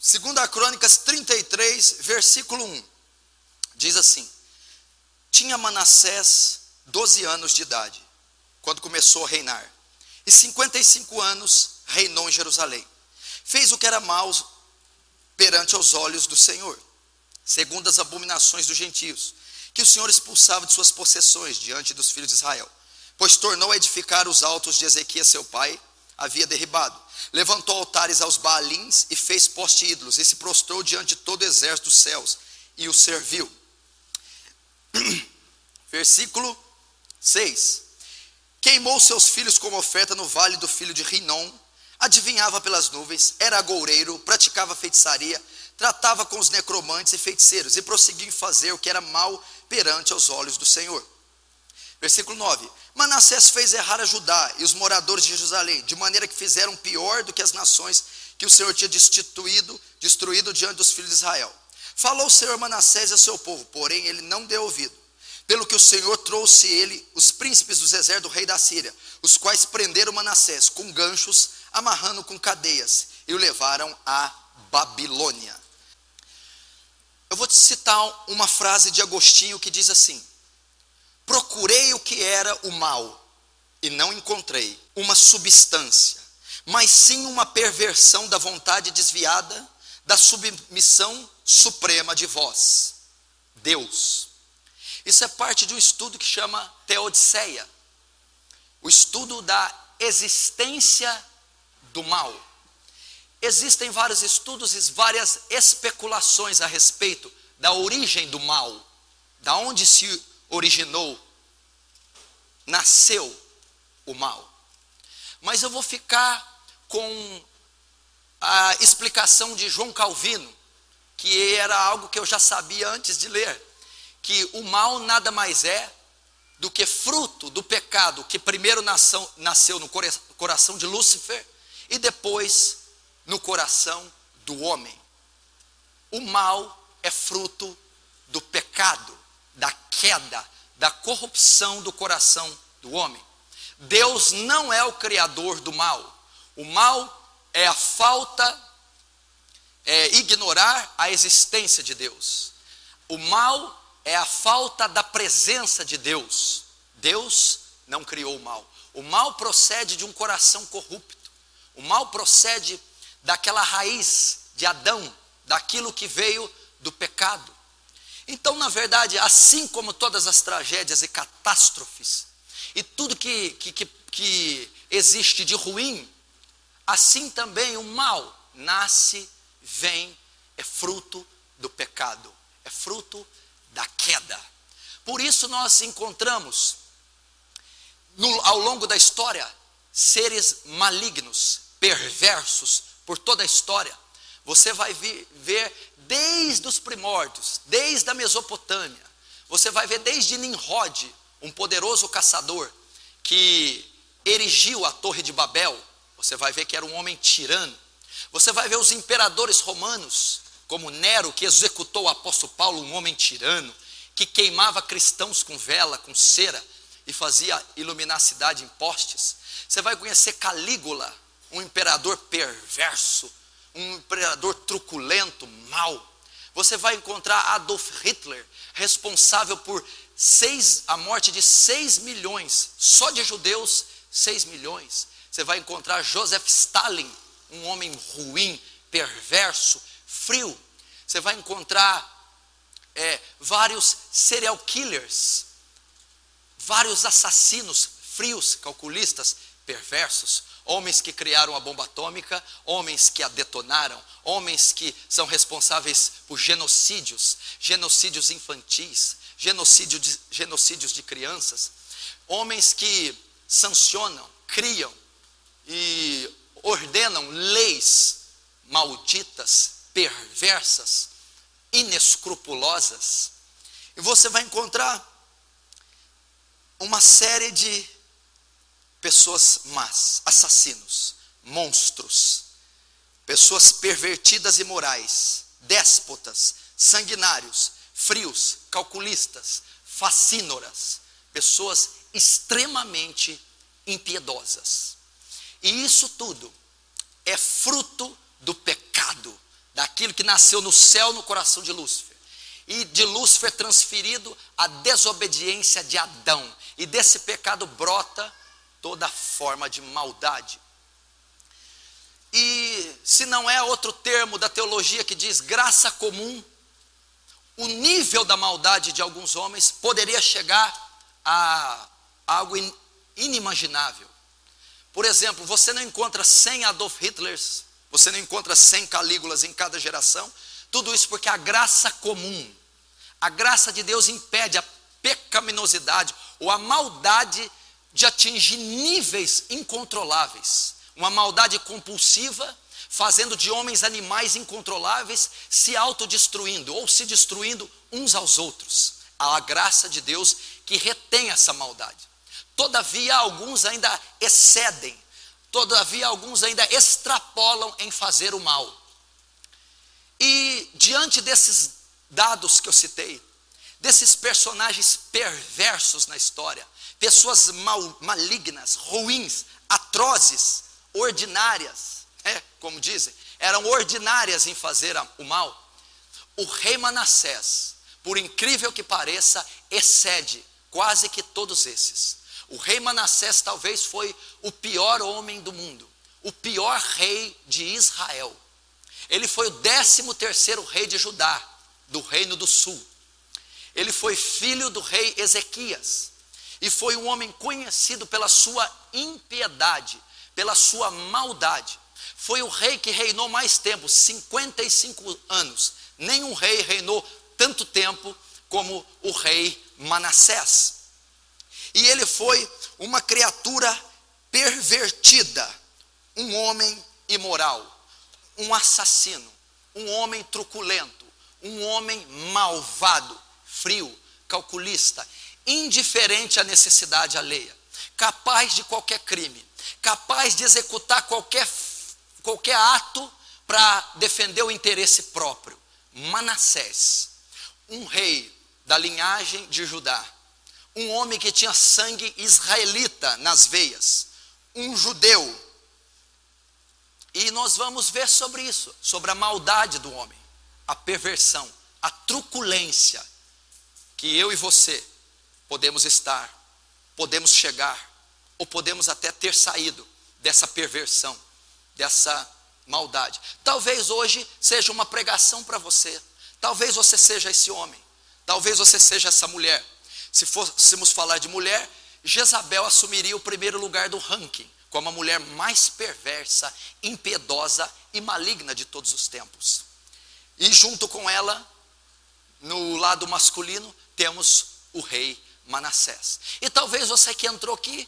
Segunda Crônicas 33, versículo 1. Diz assim: tinha Manassés 12 anos de idade, quando começou a reinar, e 55 anos reinou em Jerusalém. Fez o que era mal perante aos olhos do Senhor, segundo as abominações dos gentios, que o Senhor expulsava de suas possessões diante dos filhos de Israel. Pois tornou a edificar os altos de Ezequias seu pai havia derribado. Levantou altares aos Baalins e fez poste ídolos, e se prostrou diante de todo o exército dos céus, e o serviu. Versículo 6. Queimou seus filhos como oferta no vale do filho de Rinom, adivinhava pelas nuvens, era agoureiro, praticava feitiçaria, tratava com os necromantes e feiticeiros, e prosseguiu em fazer o que era mal perante aos olhos do Senhor. Versículo 9. Manassés fez errar a Judá e os moradores de Jerusalém, de maneira que fizeram pior do que as nações que o Senhor tinha destruído diante dos filhos de Israel. Falou o Senhor a Manassés e a seu povo, porém ele não deu ouvido. Pelo que o Senhor trouxe ele os príncipes dos exércitos do rei da Síria, os quais prenderam Manassés com ganchos, amarrando com cadeias, e o levaram à Babilônia. Eu vou te citar uma frase de Agostinho que diz assim: procurei o que era o mal, e não encontrei uma substância, mas sim uma perversão da vontade desviada da submissão suprema de vós, Deus. Isso é parte de um estudo que chama Teodiceia, o estudo da existência do mal. Existem vários estudos e várias especulações a respeito da origem do mal, da onde se originou, nasceu o mal. Mas eu vou ficar com a explicação de João Calvino, que era algo que eu já sabia antes de ler, que o mal nada mais é do que fruto do pecado que primeiro nasceu no coração de Lúcifer e depois no coração do homem. O mal é fruto do pecado, da queda, da corrupção do coração do homem. Deus não é o criador do mal. O mal é a falta, é ignorar a existência de Deus. O mal é a falta da presença de Deus. Deus não criou o mal. O mal procede de um coração corrupto. O mal procede daquela raiz de Adão, daquilo que veio do pecado. Então, na verdade, assim como todas as tragédias e catástrofes, e tudo que existe de ruim, assim também o mal nasce, vem, é fruto do pecado, é fruto da queda. Por isso nós encontramos, ao longo da história, seres malignos, perversos, por toda a história. Você vai ver desde os primórdios, desde a Mesopotâmia, você vai ver desde Nimrod, um poderoso caçador, que erigiu a Torre de Babel. Você vai ver que era um homem tirano. Você vai ver os imperadores romanos, como Nero, que executou o apóstolo Paulo, um homem tirano, que queimava cristãos com vela, com cera, e fazia iluminar a cidade em postes. Você vai conhecer Calígula, um imperador perverso, um imperador truculento, mau. Você vai encontrar Adolf Hitler, responsável por a morte de 6 milhões, só de judeus, 6 milhões. Você vai encontrar Joseph Stalin, um homem ruim, perverso, frio. Você vai encontrar vários serial killers, vários assassinos frios, calculistas, perversos, homens que criaram a bomba atômica, homens que a detonaram, homens que são responsáveis por genocídios infantis, genocídios de crianças, homens que sancionam, criam e ordenam leis malditas, perversas, inescrupulosas. E você vai encontrar uma série de pessoas más, assassinos, monstros, pessoas pervertidas e imorais, déspotas, sanguinários, frios, calculistas, facínoras, pessoas extremamente impiedosas. E isso tudo é fruto do pecado, da aquilo que nasceu no céu, no coração de Lúcifer. E de Lúcifer transferido a desobediência de Adão. E desse pecado brota toda forma de maldade. E se não é outro termo da teologia que diz graça comum, o nível da maldade de alguns homens poderia chegar a algo inimaginável. Por exemplo, você não encontra 100 Adolf Hitlers, você não encontra 100 Calígulas em cada geração. Tudo isso porque a graça comum, a graça de Deus impede a pecaminosidade ou a maldade de atingir níveis incontroláveis. Uma maldade compulsiva, fazendo de homens animais incontroláveis, se autodestruindo ou se destruindo uns aos outros. Há a graça de Deus que retém essa maldade. Todavia, alguns ainda excedem, todavia, alguns ainda extrapolam em fazer o mal. E diante desses dados que eu citei, desses personagens perversos na história, pessoas malignas, ruins, atrozes, ordinárias, como dizem, eram ordinárias em fazer o mal. O rei Manassés, por incrível que pareça, excede quase que todos esses. O rei Manassés talvez foi o pior homem do mundo, o pior rei de Israel. Ele foi o 13º rei de Judá, do reino do sul. Ele foi filho do rei Ezequias e foi um homem conhecido pela sua impiedade, pela sua maldade. Foi o rei que reinou mais tempo, 55 anos. Nenhum rei reinou tanto tempo como o rei Manassés. E ele foi uma criatura pervertida, um homem imoral, um assassino, um homem truculento, um homem malvado, frio, calculista, indiferente à necessidade alheia, capaz de qualquer crime, capaz de executar qualquer ato para defender o interesse próprio. Manassés, um rei da linhagem de Judá, um homem que tinha sangue israelita nas veias, um judeu. E nós vamos ver sobre isso, sobre a maldade do homem, a perversão, a truculência, que eu e você podemos estar, podemos chegar, ou podemos até ter saído dessa perversão, dessa maldade. Talvez hoje seja uma pregação para você, talvez você seja esse homem, talvez você seja essa mulher. Se fôssemos falar de mulher, Jezabel assumiria o primeiro lugar do ranking, como a mulher mais perversa, impiedosa e maligna de todos os tempos. E junto com ela, no lado masculino, temos o rei Manassés. E talvez você que entrou aqui,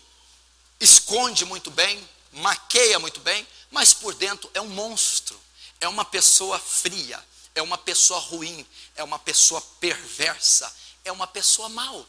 esconde muito bem, maqueia muito bem, mas por dentro é um monstro, é uma pessoa fria, é uma pessoa ruim, é uma pessoa perversa, é uma pessoa mau.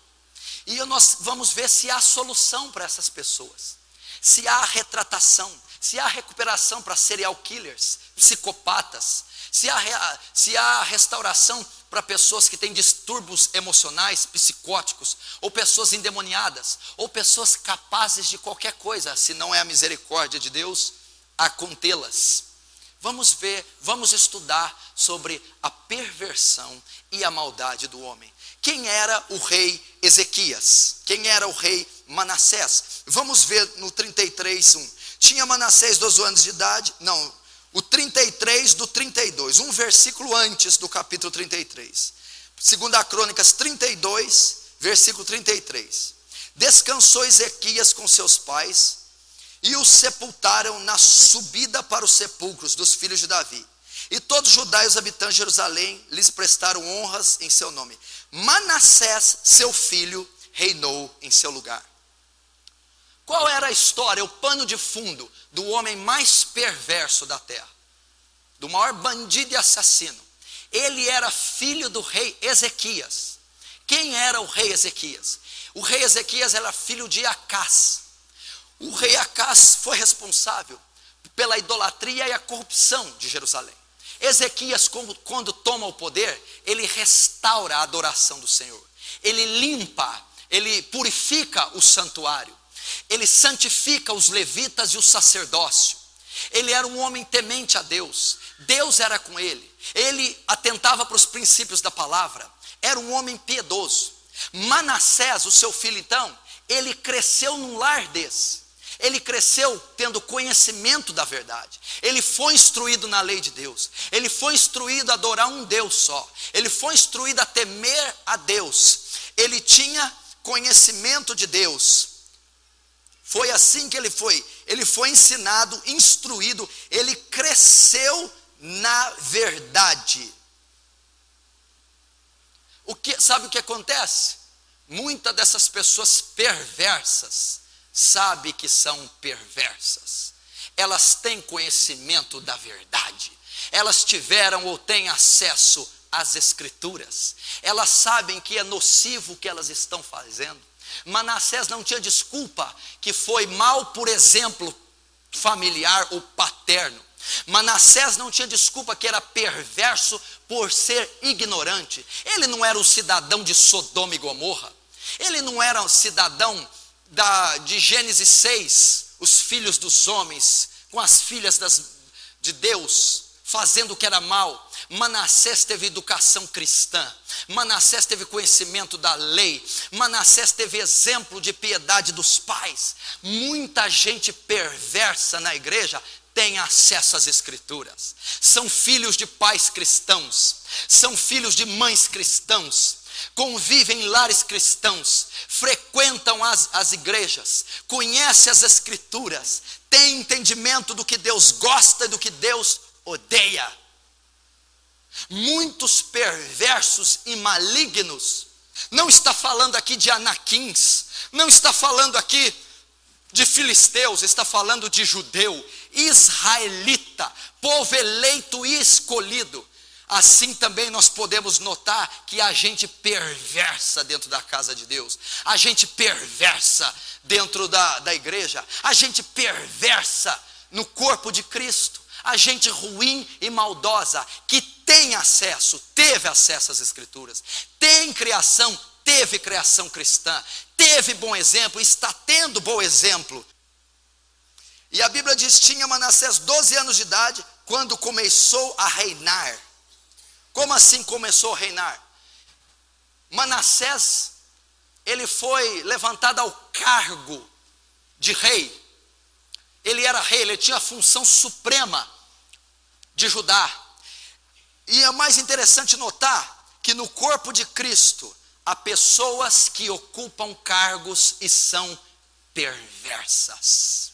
E nós vamos ver se há solução para essas pessoas, se há retratação, se há recuperação para serial killers, psicopatas, se há restauração para pessoas que têm distúrbios emocionais, psicóticos, ou pessoas endemoniadas, ou pessoas capazes de qualquer coisa, se não é a misericórdia de Deus a contê-las. Vamos ver, vamos estudar sobre a perversão e a maldade do homem. Quem era o rei Ezequias? Quem era o rei Manassés? Vamos ver no 33:1. Tinha Manassés 12 anos de idade, o 33 do 32, um versículo antes do capítulo 33. 2 Crônicas 32, versículo 33. Descansou Ezequias com seus pais e os sepultaram na subida para os sepulcros dos filhos de Davi. E todos os Judá e os habitantes de Jerusalém lhes prestaram honras em seu nome. Manassés, seu filho, reinou em seu lugar. Qual era a história, o pano de fundo do homem mais perverso da terra? Do maior bandido e assassino. Ele era filho do rei Ezequias. Quem era o rei Ezequias? O rei Ezequias era filho de Acás. O rei Acás foi responsável pela idolatria e a corrupção de Jerusalém. Ezequias, quando toma o poder, ele restaura a adoração do Senhor. Ele limpa, ele purifica o santuário. Ele santifica os levitas e o sacerdócio. Ele era um homem temente a Deus. Deus era com ele, ele atentava para os princípios da palavra, era um homem piedoso. Manassés, o seu filho então, ele cresceu num lar desse, ele cresceu tendo conhecimento da verdade, ele foi instruído na lei de Deus, ele foi instruído a adorar um Deus só, ele foi instruído a temer a Deus, ele tinha conhecimento de Deus. Foi assim que ele foi ensinado, instruído, ele cresceu na verdade. Sabe o que acontece? Muitas dessas pessoas perversas sabem que são perversas. Elas têm conhecimento da verdade. Elas tiveram ou têm acesso às escrituras. Elas sabem que é nocivo o que elas estão fazendo. Manassés não tinha desculpa que foi mal por exemplo familiar ou paterno. Manassés não tinha desculpa que era perverso por ser ignorante. Ele não era um cidadão de Sodoma e Gomorra. Ele não era um cidadão de Gênesis 6, os filhos dos homens com as filhas de Deus, fazendo o que era mal. Manassés teve educação cristã, Manassés teve conhecimento da lei, Manassés teve exemplo de piedade dos pais. Muita gente perversa na igreja tem acesso às escrituras, são filhos de pais cristãos, são filhos de mães cristãos, convivem em lares cristãos, frequentam as igrejas, conhecem as escrituras, têm entendimento do que Deus gosta e do que Deus odeia. Muitos perversos e malignos, não está falando aqui de anaquins, não está falando aqui de filisteus, está falando de judeu, israelita, povo eleito e escolhido. Assim também nós podemos notar que há gente perversa dentro da casa de Deus, há gente perversa dentro da igreja, há gente perversa no corpo de Cristo, há gente ruim e maldosa que teve acesso às escrituras, teve criação cristã, teve bom exemplo, está tendo bom exemplo. E a Bíblia diz: tinha Manassés 12 anos de idade quando começou a reinar. Como assim começou a reinar? Manassés, ele foi levantado ao cargo de rei. Ele era rei, ele tinha a função suprema de Judá. E é mais interessante notar que no corpo de Cristo há pessoas que ocupam cargos e são perversas.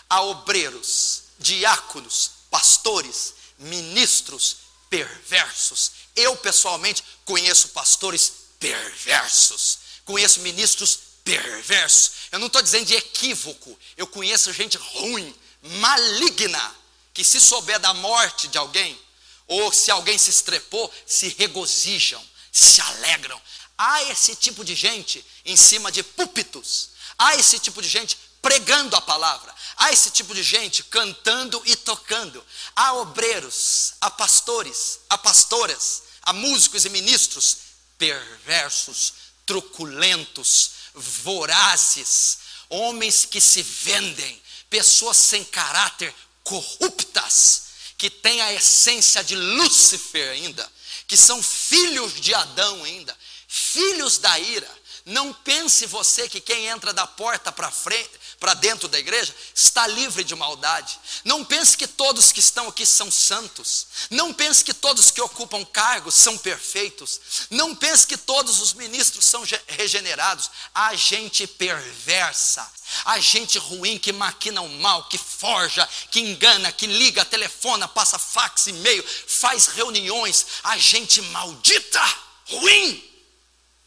Há obreiros, diáconos, pastores, ministros perversos. Eu pessoalmente conheço pastores perversos, conheço ministros perversos. Eu não estou dizendo de equívoco, eu conheço gente ruim, maligna, que se souber da morte de alguém, ou se alguém se estrepou, se regozijam, se alegram. Há esse tipo de gente em cima de púlpitos, há esse tipo de gente pregando a palavra, há esse tipo de gente cantando e tocando. Há obreiros, há pastores, há pastoras, há músicos e ministros perversos, truculentos, vorazes, homens que se vendem, pessoas sem caráter, corruptas, que têm a essência de Lúcifer ainda, que são filhos de Adão ainda, filhos da ira. Não pense você que quem entra da porta para frente, para dentro da igreja, está livre de maldade. Não pense que todos que estão aqui são santos. Não pense que todos que ocupam cargos são perfeitos. Não pense que todos os ministros são regenerados. Há gente perversa, há gente ruim que maquina o mal, que forja, que engana, que liga, telefona, passa fax, e-mail, faz reuniões. Há gente maldita, ruim,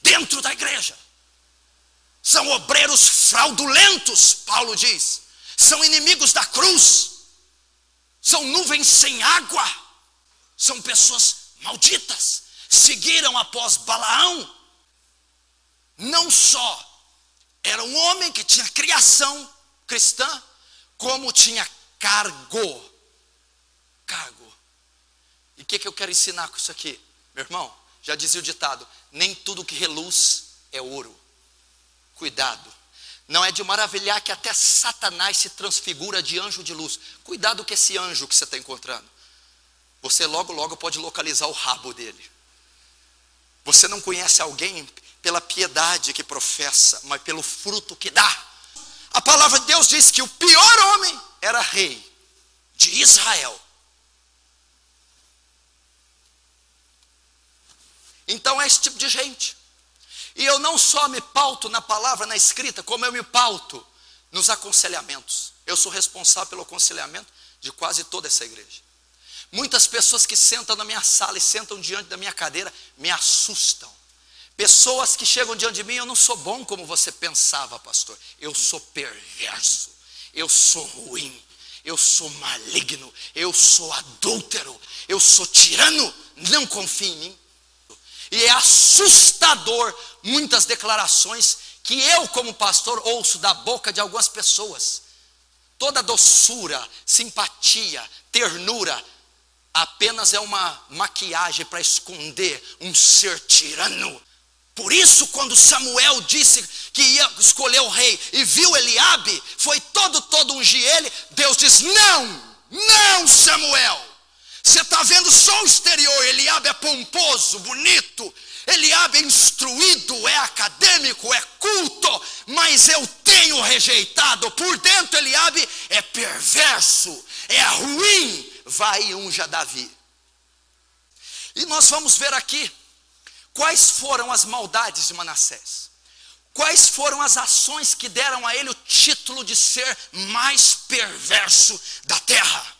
dentro da igreja. São obreiros fraudulentos, Paulo diz. São inimigos da cruz. São nuvens sem água. São pessoas malditas. Seguiram após Balaão. Não só era um homem que tinha criação cristã, como tinha cargo. Cargo. E o que eu quero ensinar com isso aqui? Meu irmão, já dizia o ditado: nem tudo que reluz é ouro. Cuidado, não é de maravilhar que até Satanás se transfigura de anjo de luz. Cuidado com esse anjo que você está encontrando. você logo pode localizar o rabo dele. Você não conhece alguém pela piedade que professa, mas pelo fruto que dá. A palavra de Deus diz que o pior homem era rei de Israel. Então é esse tipo de gente. E eu não só me pauto na palavra, na escrita, como eu me pauto nos aconselhamentos. Eu sou responsável pelo aconselhamento de quase toda essa igreja. Muitas pessoas que sentam na minha sala e sentam diante da minha cadeira me assustam. Pessoas que chegam diante de mim, eu não sou bom como você pensava, pastor. Eu sou perverso, eu sou ruim, eu sou maligno, eu sou adúltero, eu sou tirano, não confie em mim. E é assustador muitas declarações que eu como pastor ouço da boca de algumas pessoas. Toda doçura, simpatia, ternura, apenas é uma maquiagem para esconder um ser tirano. Por isso, quando Samuel disse que ia escolher o rei e viu Eliabe, foi todo ungir ele, Deus diz: não Samuel, você está vendo só o exterior. Eliabe é pomposo, bonito, Eliabe é instruído, é acadêmico, é culto, mas eu tenho rejeitado. Por dentro Eliabe é perverso, é ruim. Vai e unja Davi. E nós vamos ver aqui quais foram as maldades de Manassés. Quais foram as ações que deram a ele o título de ser mais perverso da terra.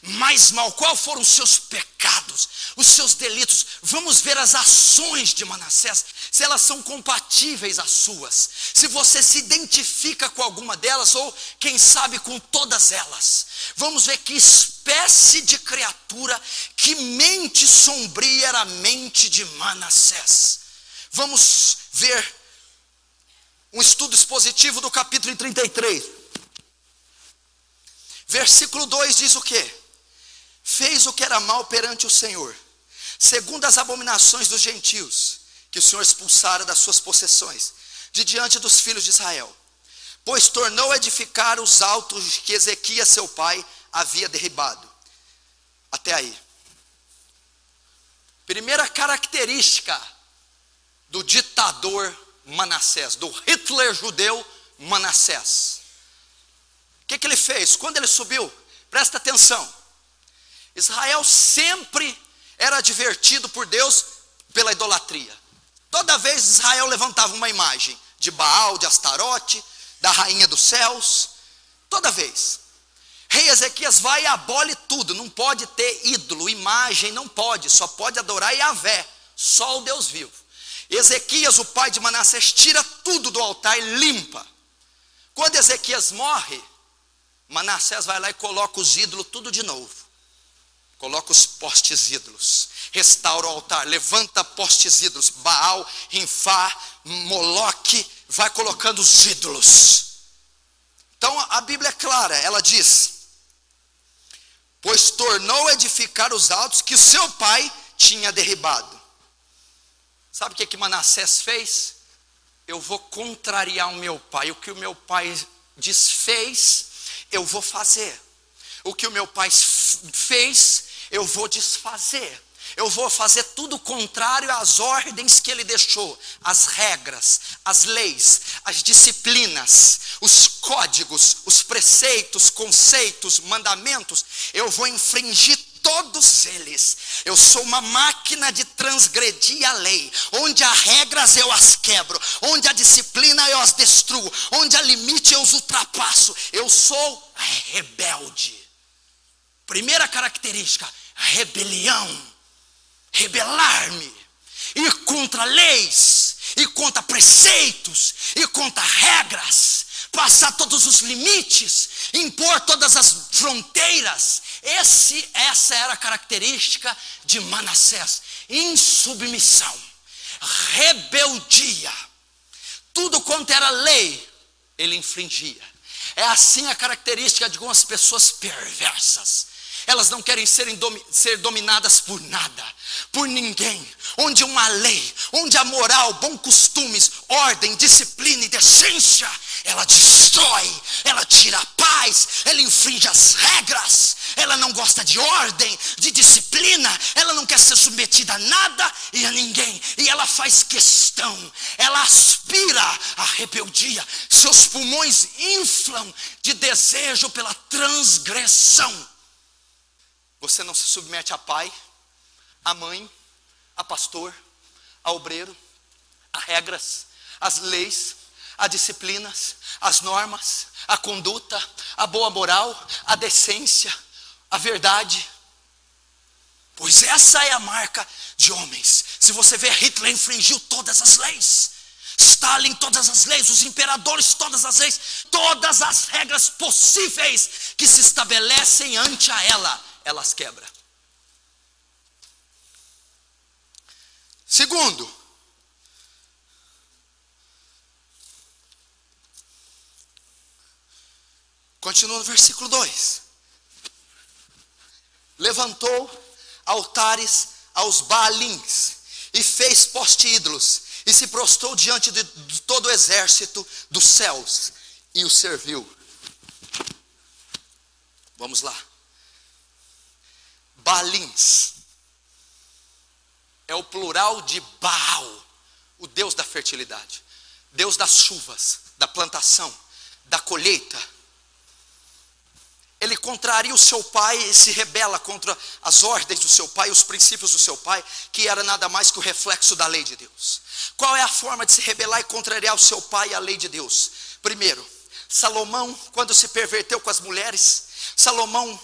Mais mal, qual foram os seus pecados, os seus delitos. Vamos ver as ações de Manassés, se elas são compatíveis às suas, se você se identifica com alguma delas, ou quem sabe com todas elas. Vamos ver que espécie de criatura, que mente sombria era a mente de Manassés. Vamos ver um estudo expositivo do capítulo 33. Versículo 2 diz o quê? Fez o que era mal perante o Senhor, segundo as abominações dos gentios, que o Senhor expulsara das suas possessões, de diante dos filhos de Israel. Pois tornou a edificar os altos que Ezequias seu pai havia derribado. Até aí. Primeira característica do ditador Manassés, do Hitler judeu Manassés. O que ele fez? Quando ele subiu, presta atenção. Israel sempre era advertido por Deus pela idolatria. Toda vez Israel levantava uma imagem de Baal, de Astarote, da rainha dos céus. Toda vez. Rei Ezequias vai e abole tudo. Não pode ter ídolo, imagem, não pode. Só pode adorar Yahvé, só o Deus vivo. Ezequias, o pai de Manassés, tira tudo do altar e limpa. Quando Ezequias morre, Manassés vai lá e coloca os ídolos tudo de novo. Coloca os postes ídolos, restaura o altar, levanta postes ídolos, Baal, Rinfá, Moloque, vai colocando os ídolos. Então a Bíblia é clara, ela diz: pois tornou a edificar os altos que o seu pai tinha derribado. Sabe o que Manassés fez? Eu vou contrariar o meu pai. O que o meu pai desfez, eu vou fazer. O que o meu pai fez, eu vou desfazer. Eu vou fazer tudo contrário às ordens que ele deixou. As regras, as leis, as disciplinas, os códigos, os preceitos, conceitos, mandamentos. Eu vou infringir todos eles. Eu sou uma máquina de transgredir a lei. Onde há regras eu as quebro, onde há disciplina eu as destruo, onde há limite eu os ultrapasso. Eu sou rebelde. Primeira característica: rebelião. Rebelar-me, ir contra leis, ir contra preceitos, ir contra regras, passar todos os limites, impor todas as fronteiras. Essa era a característica de Manassés: insubmissão, rebeldia. Tudo quanto era lei, ele infringia. É assim a característica de algumas pessoas perversas. Elas não querem ser dominadas por nada, por ninguém. Onde uma lei, onde a moral, bons costumes, ordem, disciplina e decência, ela destrói, ela tira a paz, ela infringe as regras, ela não gosta de ordem, de disciplina. ser submetida a nada e a ninguém. E ela faz questão, ela aspira a rebeldia. Seus pulmões inflam de desejo pela transgressão. Você não se submete a pai, a mãe, a pastor, a obreiro, a regras, as leis, a disciplinas, as normas, a conduta, a boa moral, a decência, a verdade. Pois essa é a marca de homens. Se você ver, Hitler infringiu todas as leis, Stalin todas as leis, os imperadores todas as leis, todas as regras possíveis que se estabelecem ante a ela, elas quebram. Segundo, continua no versículo 2. Levantou altares aos Baalins e fez poste-ídolos e se prostrou diante de todo o exército dos céus e o serviu. Vamos lá. Baalins é o plural de Baal, o Deus da fertilidade, Deus das chuvas, da plantação, da colheita. Ele contraria o seu pai e se rebela contra as ordens do seu pai, os princípios do seu pai, que era nada mais que o reflexo da lei de Deus. Qual é a forma de se rebelar e contrariar o seu pai e a lei de Deus? Primeiro, Salomão, quando se perverteu com as mulheres, Salomão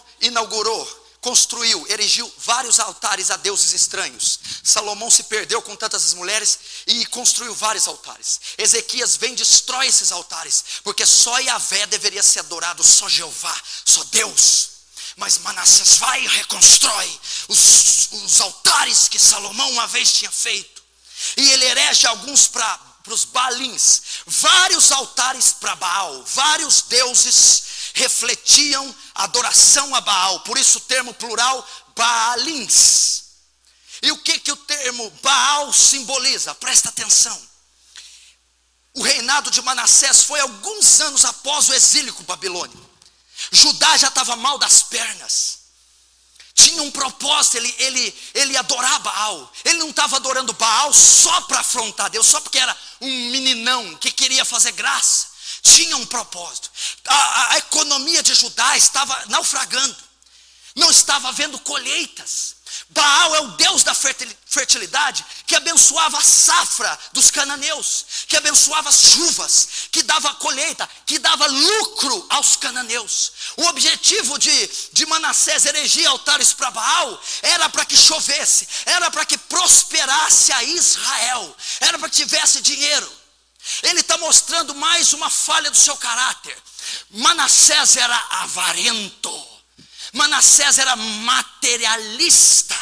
construiu, erigiu vários altares a deuses estranhos. Salomão se perdeu com tantas mulheres e construiu vários altares. Ezequias vem e destrói esses altares, porque só Yahvé deveria ser adorado, só Jeová, só Deus. Mas Manassés vai e reconstrói os altares que Salomão uma vez tinha feito. E ele erege alguns para os Baalins, vários altares para Baal, vários deuses refletiam a adoração a Baal, por isso o termo plural Baalins. E o que o termo Baal simboliza? Presta atenção. O reinado de Manassés foi alguns anos após o exílio babilônico. Judá já estava mal das pernas, tinha um propósito, ele adorava Baal. Ele não estava adorando Baal só para afrontar Deus, só porque era um meninão que queria fazer graça. Tinha um propósito. A economia de Judá estava naufragando, não estava havendo colheitas. Baal é o Deus da fertilidade, que abençoava a safra dos cananeus, que abençoava as chuvas, que dava colheita, que dava lucro aos cananeus. O objetivo de Manassés erigir altares para Baal era para que chovesse, era para que prosperasse a Israel, era para que tivesse dinheiro. Ele está mostrando mais uma falha do seu caráter. Manassés era avarento, Manassés era materialista.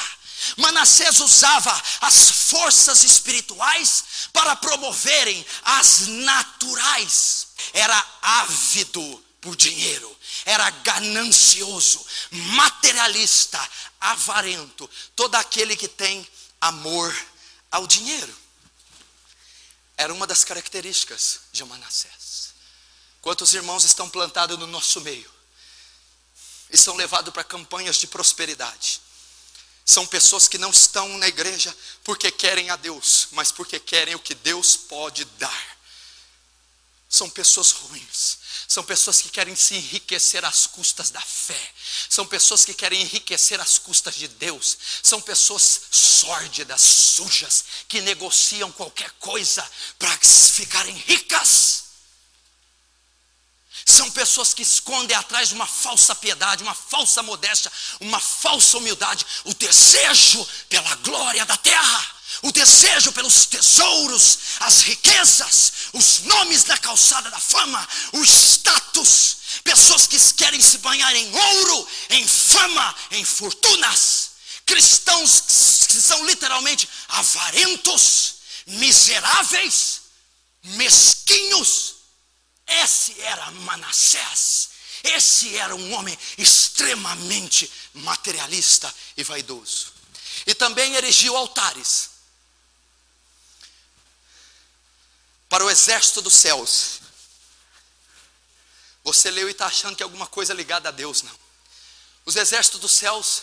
Manassés usava as forças espirituais para promoverem as naturais. Era ávido por dinheiro, era ganancioso, materialista, avarento. Todo aquele que tem amor ao dinheiro. Era uma das características de Manassés. Quantos irmãos estão plantados no nosso meio e são levados para campanhas de prosperidade? São pessoas que não estão na igreja porque querem a Deus, mas porque querem o que Deus pode dar. São pessoas ruins, são pessoas que querem se enriquecer às custas da fé, são pessoas que querem enriquecer às custas de Deus, são pessoas sórdidas, sujas, que negociam qualquer coisa para ficarem ricas. São pessoas que escondem atrás de uma falsa piedade, uma falsa modéstia, uma falsa humildade, o desejo pela glória da terra, o desejo pelos tesouros, as riquezas, os nomes na calçada da fama, o status. Pessoas que querem se banhar em ouro, em fama, em fortunas. Cristãos que são literalmente avarentos, miseráveis, mesquinhos. Esse era Manassés. Esse era um homem extremamente materialista e vaidoso. E também erigiu altares para o exército dos céus. Você leu e está achando que é alguma coisa ligada a Deus? Não. Os exércitos dos céus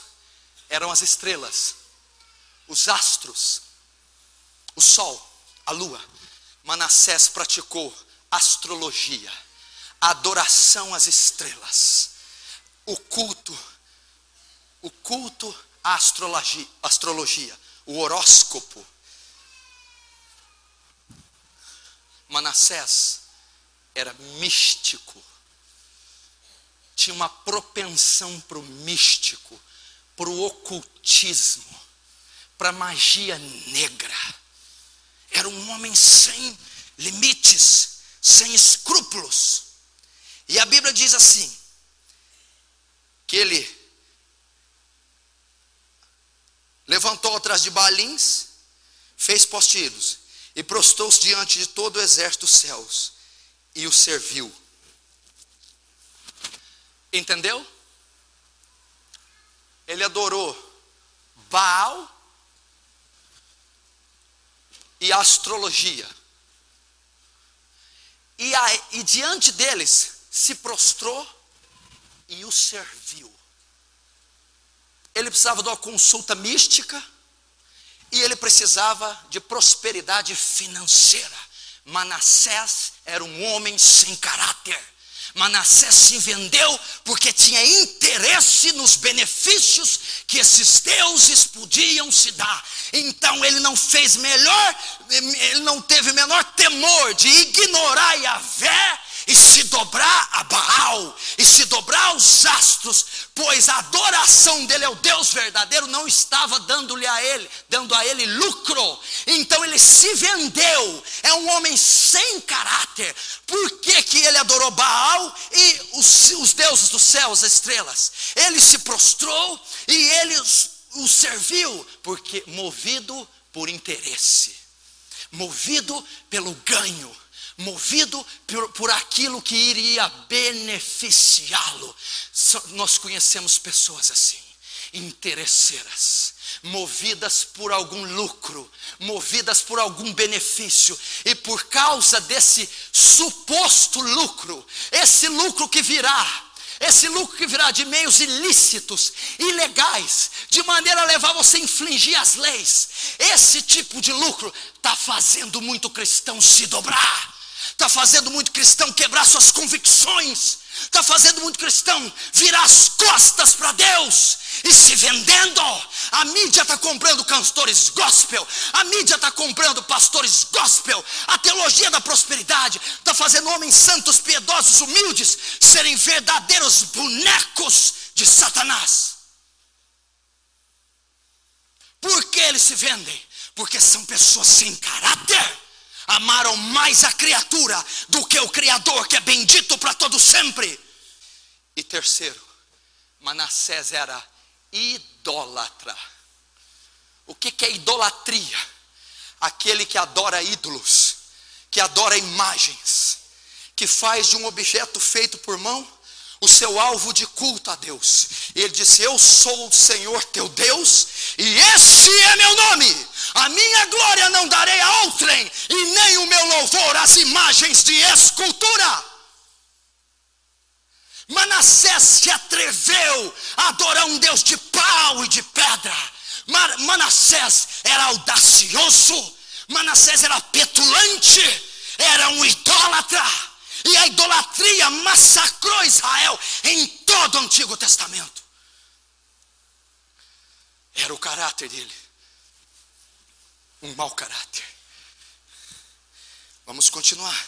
eram as estrelas, os astros, o sol, a lua. Manassés praticou astrologia, adoração às estrelas, o culto à astrologia, o horóscopo. Manassés era místico, tinha uma propensão para o místico, para o ocultismo, para a magia negra. Era um homem sem limites, sem escrúpulos. E a Bíblia diz assim, que ele levantou atrás de Baalins, fez postírios e prostrou-se diante de todo o exército dos céus e o serviu. Entendeu? Ele adorou Baal e a astrologia. E diante deles se prostrou e o serviu. Ele precisava de uma consulta mística e ele precisava de prosperidade financeira. Manassés era um homem sem caráter. Manassés se vendeu porque tinha interesse nos benefícios que esses deuses podiam se dar. Então ele não teve menor temor de ignorar Yahvé e se dobrar a Baal, e se dobrar aos astros, pois a adoração dele ao Deus verdadeiro não estava dando a ele lucro. Então ele se vendeu. É um homem sem caráter. Por que ele adorou Baal e os deuses dos céus, as estrelas? Ele se prostrou e ele o serviu, porque movido por interesse, movido pelo ganho, movido por aquilo que iria beneficiá-lo. Nós conhecemos pessoas assim, interesseiras, movidas por algum lucro, movidas por algum benefício, e por causa desse suposto lucro, esse lucro que virá de meios ilícitos, ilegais, de maneira a levar você a infringir as leis, esse tipo de lucro está fazendo muito cristão se dobrar, está fazendo muito cristão quebrar suas convicções, está fazendo muito cristão virar as costas para Deus e se vendendo. A mídia está comprando cantores gospel, a mídia está comprando pastores gospel, a teologia da prosperidade está fazendo homens santos, piedosos, humildes serem verdadeiros bonecos de Satanás. Por que eles se vendem? Porque são pessoas sem caráter. Amaram mais a criatura do que o Criador, que é bendito para todo sempre. E terceiro, Manassés era idólatra. O que é idolatria? Aquele que adora ídolos, que adora imagens, que faz de um objeto feito por mão o seu alvo de culto a Deus. E ele disse: eu sou o Senhor teu Deus, e esse é meu nome. A minha glória não darei a outrem, e nem o meu louvor às imagens de escultura. Manassés se atreveu a adorar um Deus de pau e de pedra. Manassés era audacioso, Manassés era petulante, era um idólatra. E a idolatria massacrou Israel em todo o Antigo Testamento. Era o caráter dele, um mau caráter. Vamos continuar.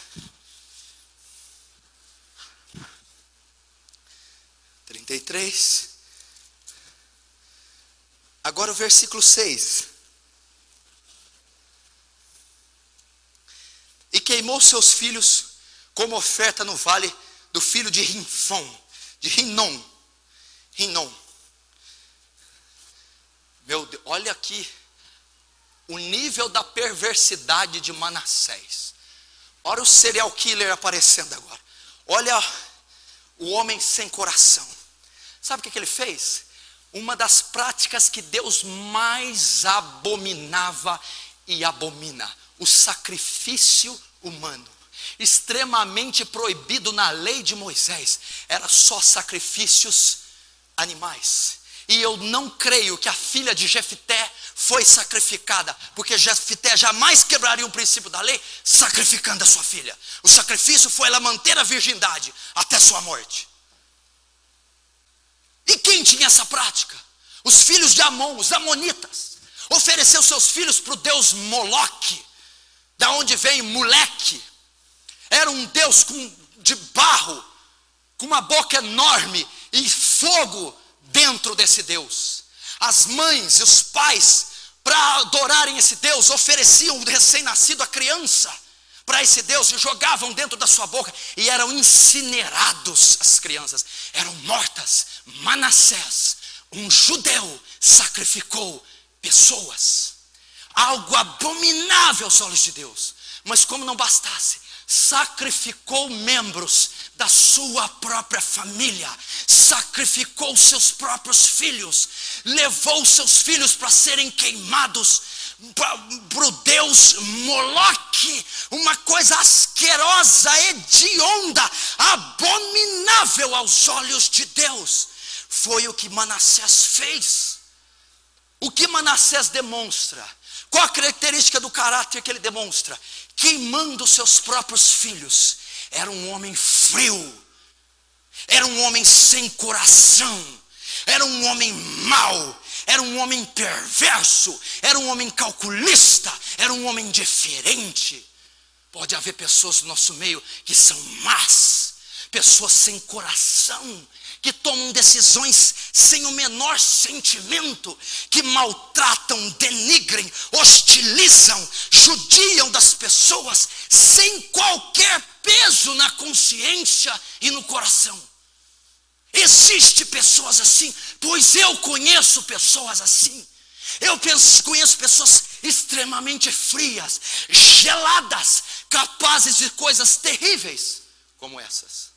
33. Agora o versículo 6. E queimou seus filhos como oferta no vale do filho de Rinom. Meu Deus, olha aqui o nível da perversidade de Manassés. Olha o serial killer aparecendo agora. Olha o homem sem coração. Sabe o que ele fez? Uma das práticas que Deus mais abominava e abomina: o sacrifício humano. Extremamente proibido na lei de Moisés. Era só sacrifícios animais. E eu não creio que a filha de Jefté foi sacrificada, porque Jefté jamais quebraria um princípio da lei sacrificando a sua filha. O sacrifício foi ela manter a virgindade até sua morte. E quem tinha essa prática? Os filhos de Amon, os amonitas. Ofereceu seus filhos para o deus Moloque, da onde vem Moleque. Era um deus de barro, com uma boca enorme e fogo dentro desse deus. As mães e os pais, para adorarem esse deus, ofereciam o recém-nascido, a criança, para esse deus, e jogavam dentro da sua boca, e eram incinerados as crianças, eram mortas. Manassés, um judeu, sacrificou pessoas, algo abominável aos olhos de Deus. Mas como não bastasse, sacrificou membros da sua própria família, sacrificou seus próprios filhos, levou seus filhos para serem queimados para o deus Moloque, uma coisa asquerosa, hedionda, abominável aos olhos de Deus. Foi o que Manassés fez. O que Manassés demonstra? Qual a característica do caráter que ele demonstra? Queimando seus próprios filhos. Era um homem frio, era um homem sem coração, era um homem mau, era um homem perverso, era um homem calculista, era um homem diferente. Pode haver pessoas no nosso meio que são más, pessoas sem coração, que tomam decisões sem o menor sentimento, que maltratam, denigrem, hostilizam, judiam das pessoas, sem qualquer peso na consciência e no coração. Existem pessoas assim, pois eu conheço pessoas assim. Eu conheço pessoas extremamente frias, geladas, capazes de coisas terríveis como essas.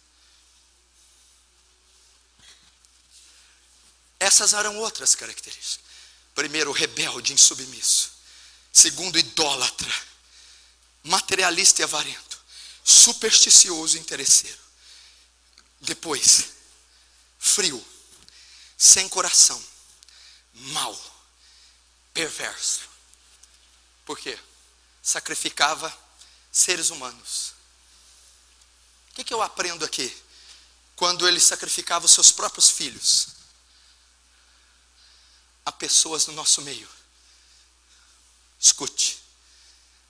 Essas eram outras características. Primeiro, rebelde, insubmisso. Segundo, idólatra, materialista e avarento, supersticioso e interesseiro. Depois, frio, sem coração, mau, perverso. Por quê? Sacrificava seres humanos. O que eu aprendo aqui? Quando ele sacrificava os seus próprios filhos. Há pessoas no nosso meio, escute,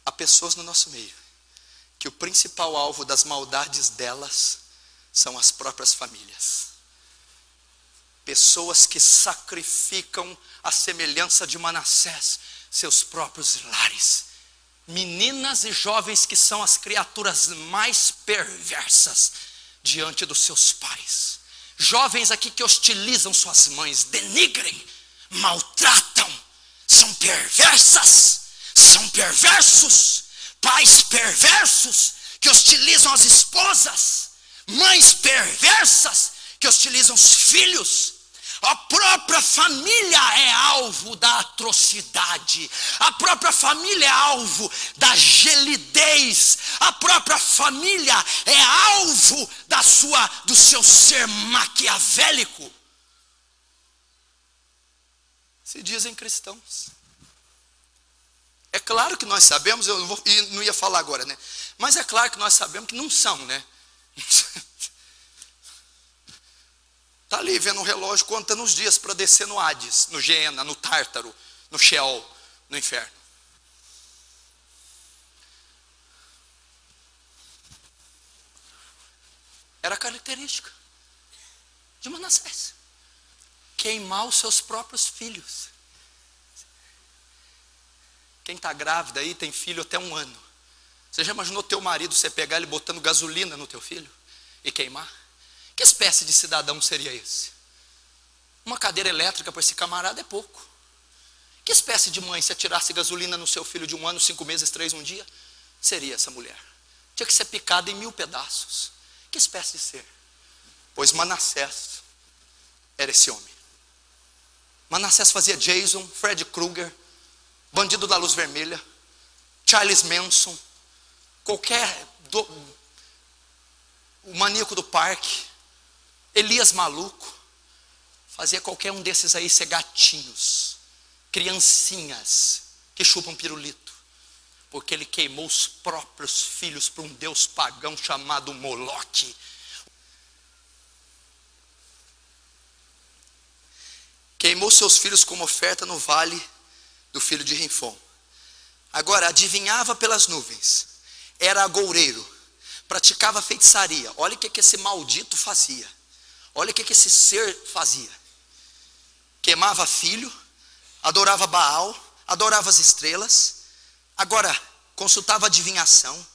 há pessoas no nosso meio, que o principal alvo das maldades delas são as próprias famílias. Pessoas que sacrificam a semelhança de Manassés, seus próprios lares. Meninas e jovens que são as criaturas mais perversas diante dos seus pais. Jovens aqui que hostilizam suas mães, denigrem, maltratam, são perversas, são perversos, pais perversos que hostilizam as esposas, mães perversas que hostilizam os filhos. A própria família é alvo da atrocidade, a própria família é alvo da gelidez, a própria família é alvo do seu ser maquiavélico. Se dizem cristãos. É claro que nós sabemos, não ia falar agora, né? Mas é claro que nós sabemos que não são, né? Está ali vendo um relógio contando os dias para descer no Hades, no Geena, no Tártaro, no Sheol, no inferno. Era a característica de Manassés. Queimar os seus próprios filhos. Quem está grávida aí tem filho até 1 ano. Você já imaginou teu marido, você pegar ele botando gasolina no teu filho e queimar? Que espécie de cidadão seria esse? Uma cadeira elétrica para esse camarada é pouco. Que espécie de mãe, se atirasse gasolina no seu filho de 1 ano, 5 meses, 3 um dia, seria essa mulher? Tinha que ser picada em 1000 pedaços. Que espécie de ser? Pois Manassés era esse homem. Manassés fazia Jason, Fred Krueger, Bandido da Luz Vermelha, Charles Manson, o Maníaco do Parque, Elias Maluco, fazia qualquer um desses aí ser gatinhos, criancinhas que chupam pirulito, porque ele queimou os próprios filhos para um deus pagão chamado Moloque. Queimou seus filhos como oferta no vale do filho de Rinfom. Agora, adivinhava pelas nuvens, era agoureiro, praticava feitiçaria. Olha o que esse maldito fazia. Olha o que esse ser fazia. Queimava filho, adorava Baal, adorava as estrelas. Agora, consultava adivinhação,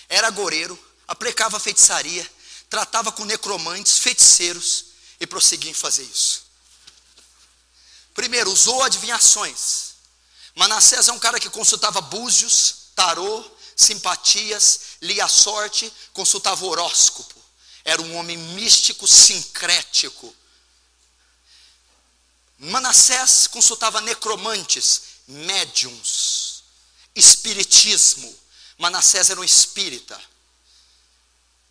era agoureiro, aplicava feitiçaria, tratava com necromantes, feiticeiros e prosseguia em fazer isso. Primeiro, usou adivinhações. Manassés é um cara que consultava búzios, tarô, simpatias, lia a sorte, consultava o horóscopo. Era um homem místico, sincrético. Manassés consultava necromantes, médiums, espiritismo. Manassés era um espírita.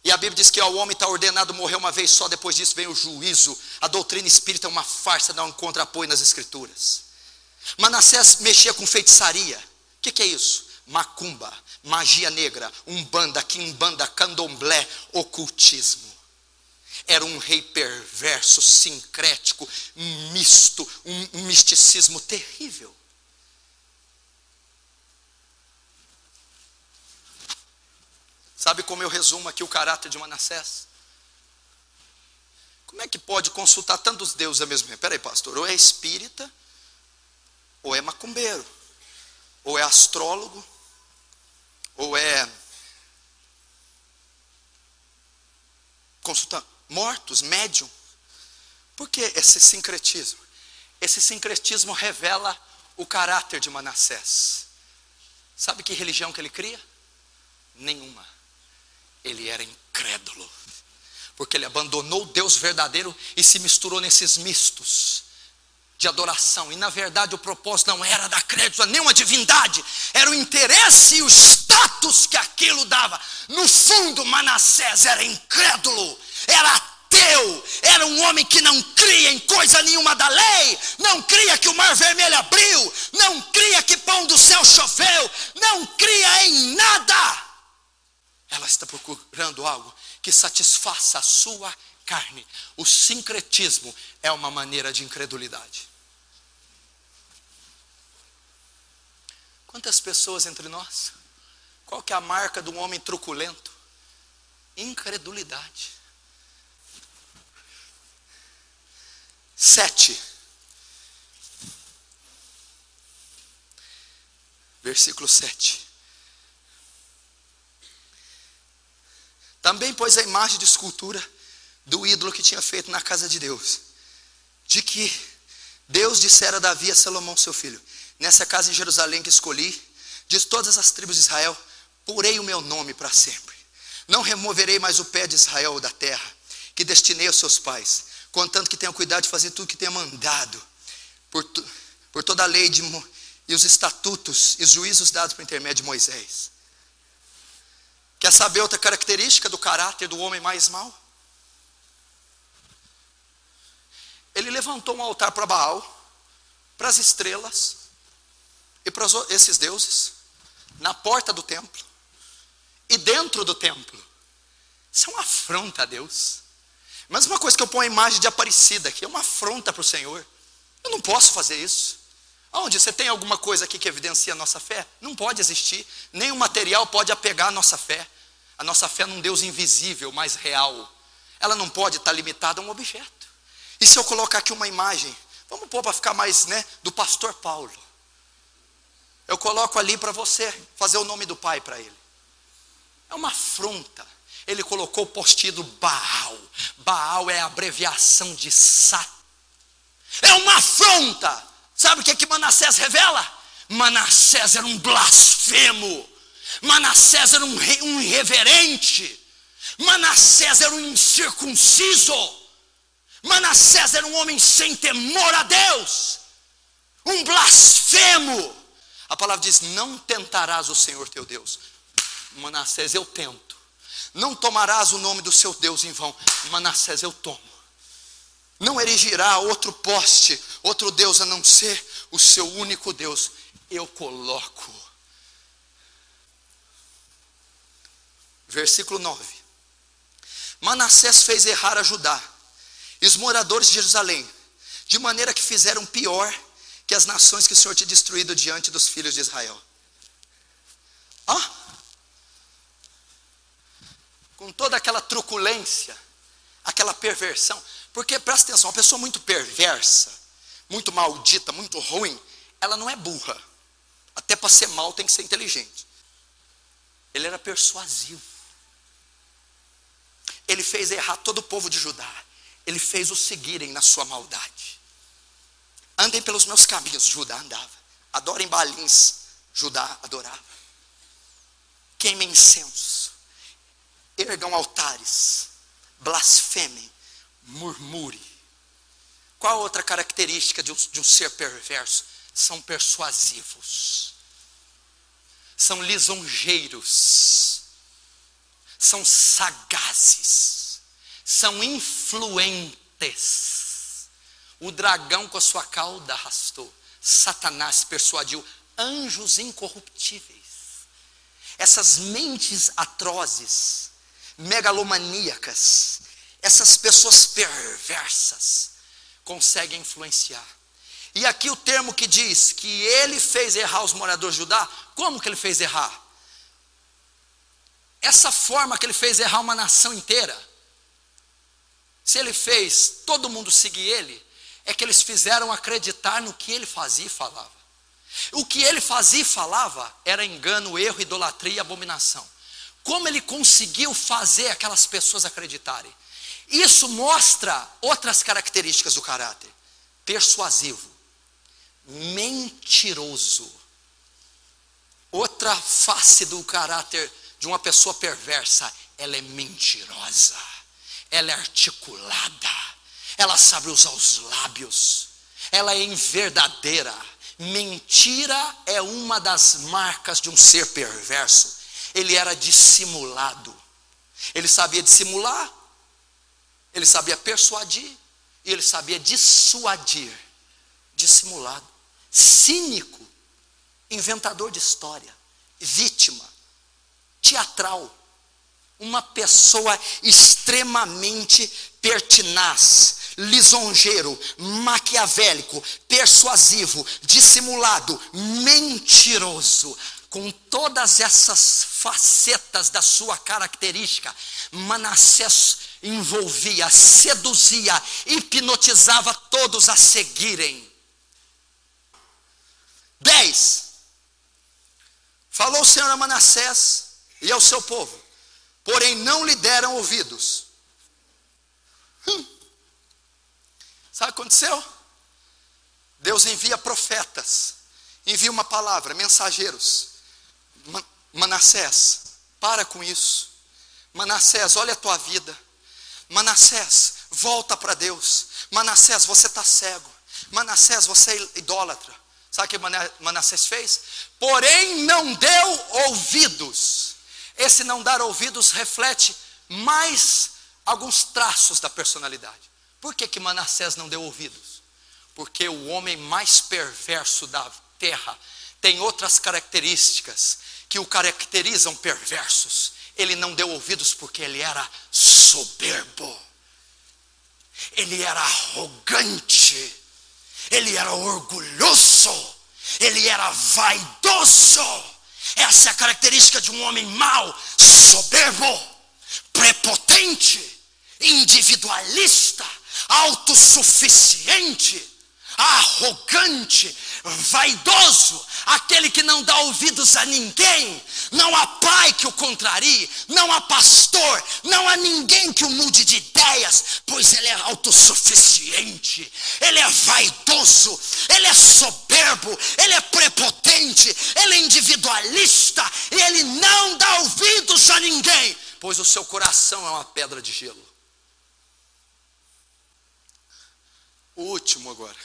E a Bíblia diz que o homem está ordenado a morrer uma vez só, depois disso vem o juízo. A doutrina espírita é uma farsa, não encontra apoio nas escrituras. Manassés mexia com feitiçaria. O que é isso? Macumba, magia negra, umbanda, quimbanda, candomblé, ocultismo. Era um rei perverso, sincrético, misto, um misticismo terrível. Sabe como eu resumo aqui o caráter de Manassés? Como é que pode consultar tantos deuses ao mesmo tempo? Peraí, pastor, ou é espírita, ou é macumbeiro, ou é astrólogo, ou é consultar mortos, médium. Por que esse sincretismo? Esse sincretismo revela o caráter de Manassés. Sabe que religião que ele cria? Nenhuma. Ele era incrédulo, porque ele abandonou o Deus verdadeiro e se misturou nesses mistos de adoração. E na verdade o propósito não era dar crédito a nenhuma divindade, era o interesse e o status que aquilo dava. No fundo, Manassés era incrédulo, era ateu, era um homem que não cria em coisa nenhuma da lei, não cria que o mar vermelho abriu, não cria que pão do céu choveu, não cria em nada. Ela está procurando algo que satisfaça a sua carne. O sincretismo é uma maneira de incredulidade. Quantas pessoas entre nós? Qual que é a marca de um homem truculento? Incredulidade. 7. Versículo 7. Também pôs a imagem de escultura do ídolo que tinha feito na casa de Deus, de que Deus dissera a Davi a Salomão seu filho: nessa casa em Jerusalém que escolhi, de todas as tribos de Israel, porei o meu nome para sempre. Não removerei mais o pé de Israel da terra, que destinei aos seus pais, contanto que tenham cuidado de fazer tudo que tenha mandado, por toda a lei e os estatutos e os juízos dados por intermédio de Moisés. Quer saber outra característica do caráter do homem mais mau? Ele levantou um altar para Baal, para as estrelas e para esses deuses, na porta do templo e dentro do templo. Isso é uma afronta a Deus. Mas uma coisa que eu ponho a imagem de Aparecida aqui, é uma afronta para o Senhor. Eu não posso fazer isso. Onde você tem alguma coisa aqui que evidencia a nossa fé? Não pode existir. Nenhum material pode apegar a nossa fé. A nossa fé num Deus invisível, mas real. Ela não pode estar limitada a um objeto. E se eu colocar aqui uma imagem, vamos pôr para ficar mais, do pastor Paulo. Eu coloco ali para você fazer o nome do pai para ele. É uma afronta. Ele colocou o post-it Baal. Baal é a abreviação de Satan. É uma afronta. Sabe o que Manassés revela? Manassés era um blasfemo. Manassés era um irreverente. Manassés era um incircunciso. Manassés era um homem sem temor a Deus. Um blasfemo. A palavra diz: não tentarás o Senhor teu Deus. Manassés, eu tento. Não tomarás o nome do seu Deus em vão. Manassés, eu tomo. não erigirá outro poste, outro Deus a não ser o seu único Deus. Eu coloco. Versículo 9. Manassés fez errar a Judá e os moradores de Jerusalém, de maneira que fizeram pior que as nações que o Senhor tinha destruído diante dos filhos de Israel. Com toda aquela truculência, aquela perversão. Porque, presta atenção, uma pessoa muito perversa, muito maldita, muito ruim, ela não é burra. Até para ser mal tem que ser inteligente. Ele era persuasivo. Ele fez errar todo o povo de Judá. Ele fez os seguirem na sua maldade. Andem pelos meus caminhos, Judá andava. Adorem Baalins, Judá adorava. Queimem incenso. Ergam altares. Blasfemem. Murmure. Qual a outra característica de um ser perverso? São persuasivos. São lisonjeiros. São sagazes. São influentes. O dragão com a sua cauda arrastou. Satanás persuadiu anjos incorruptíveis. Essas mentes atrozes, megalomaníacas, essas pessoas perversas conseguem influenciar. E aqui o termo que diz que ele fez errar os moradores de Judá, como que ele fez errar? Essa forma que ele fez errar uma nação inteira, se ele fez todo mundo seguir ele, é que eles fizeram acreditar no que ele fazia e falava. O que ele fazia e falava era engano, erro, idolatria e abominação. Como ele conseguiu fazer aquelas pessoas acreditarem? Isso mostra outras características do caráter. Persuasivo, mentiroso. Outra face do caráter de uma pessoa perversa, ela é mentirosa, ela é articulada, ela sabe usar os lábios, ela é inverdadeira. Mentira é uma das marcas de um ser perverso. Ele era dissimulado. Ele sabia dissimular, ele sabia persuadir e ele sabia dissuadir. Dissimulado, cínico, inventador de história, vítima, teatral, uma pessoa extremamente pertinaz, lisonjeiro, maquiavélico, persuasivo, dissimulado, mentiroso. Com todas essas facetas da sua característica, Manassés envolvia, seduzia, hipnotizava todos a seguirem. 10. Falou o Senhor a Manassés e ao seu povo, porém não lhe deram ouvidos. Sabe o que aconteceu? Deus envia profetas, envia uma palavra, mensageiros. Manassés, para com isso. Manassés, olha a tua vida. Manassés, volta para Deus. Manassés, você está cego. Manassés, você é idólatra. Sabe o que Manassés fez? Porém não deu ouvidos. Esse não dar ouvidos reflete mais alguns traços da personalidade. Por que Manassés não deu ouvidos? Porque o homem mais perverso da terra tem outras características que o caracterizam perversos. Ele não deu ouvidos porque ele era soberbo, ele era arrogante, ele era orgulhoso, ele era vaidoso. Essa é a característica de um homem mau: soberbo, prepotente, individualista, autossuficiente, arrogante, vaidoso, aquele que não dá ouvidos a ninguém. Não há pai que o contrarie, não há pastor, não há ninguém que o mude de ideias, pois ele é autossuficiente, ele é vaidoso, ele é soberbo, ele é prepotente, ele é individualista, e ele não dá ouvidos a ninguém, pois o seu coração é uma pedra de gelo. O último agora.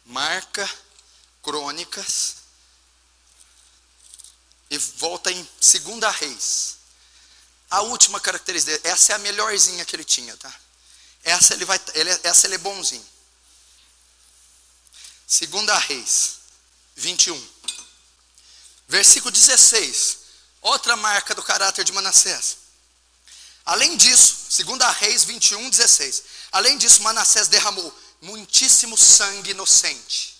Marca, Crônicas, e volta em 2 Reis. A última característica dele, essa é a melhorzinha que ele tinha, tá? Essa ele é bonzinho. 2 Reis 21, versículo 16. Outra marca do caráter de Manassés. Além disso, 2 Reis 21, 16. Além disso, Manassés derramou muitíssimo sangue inocente,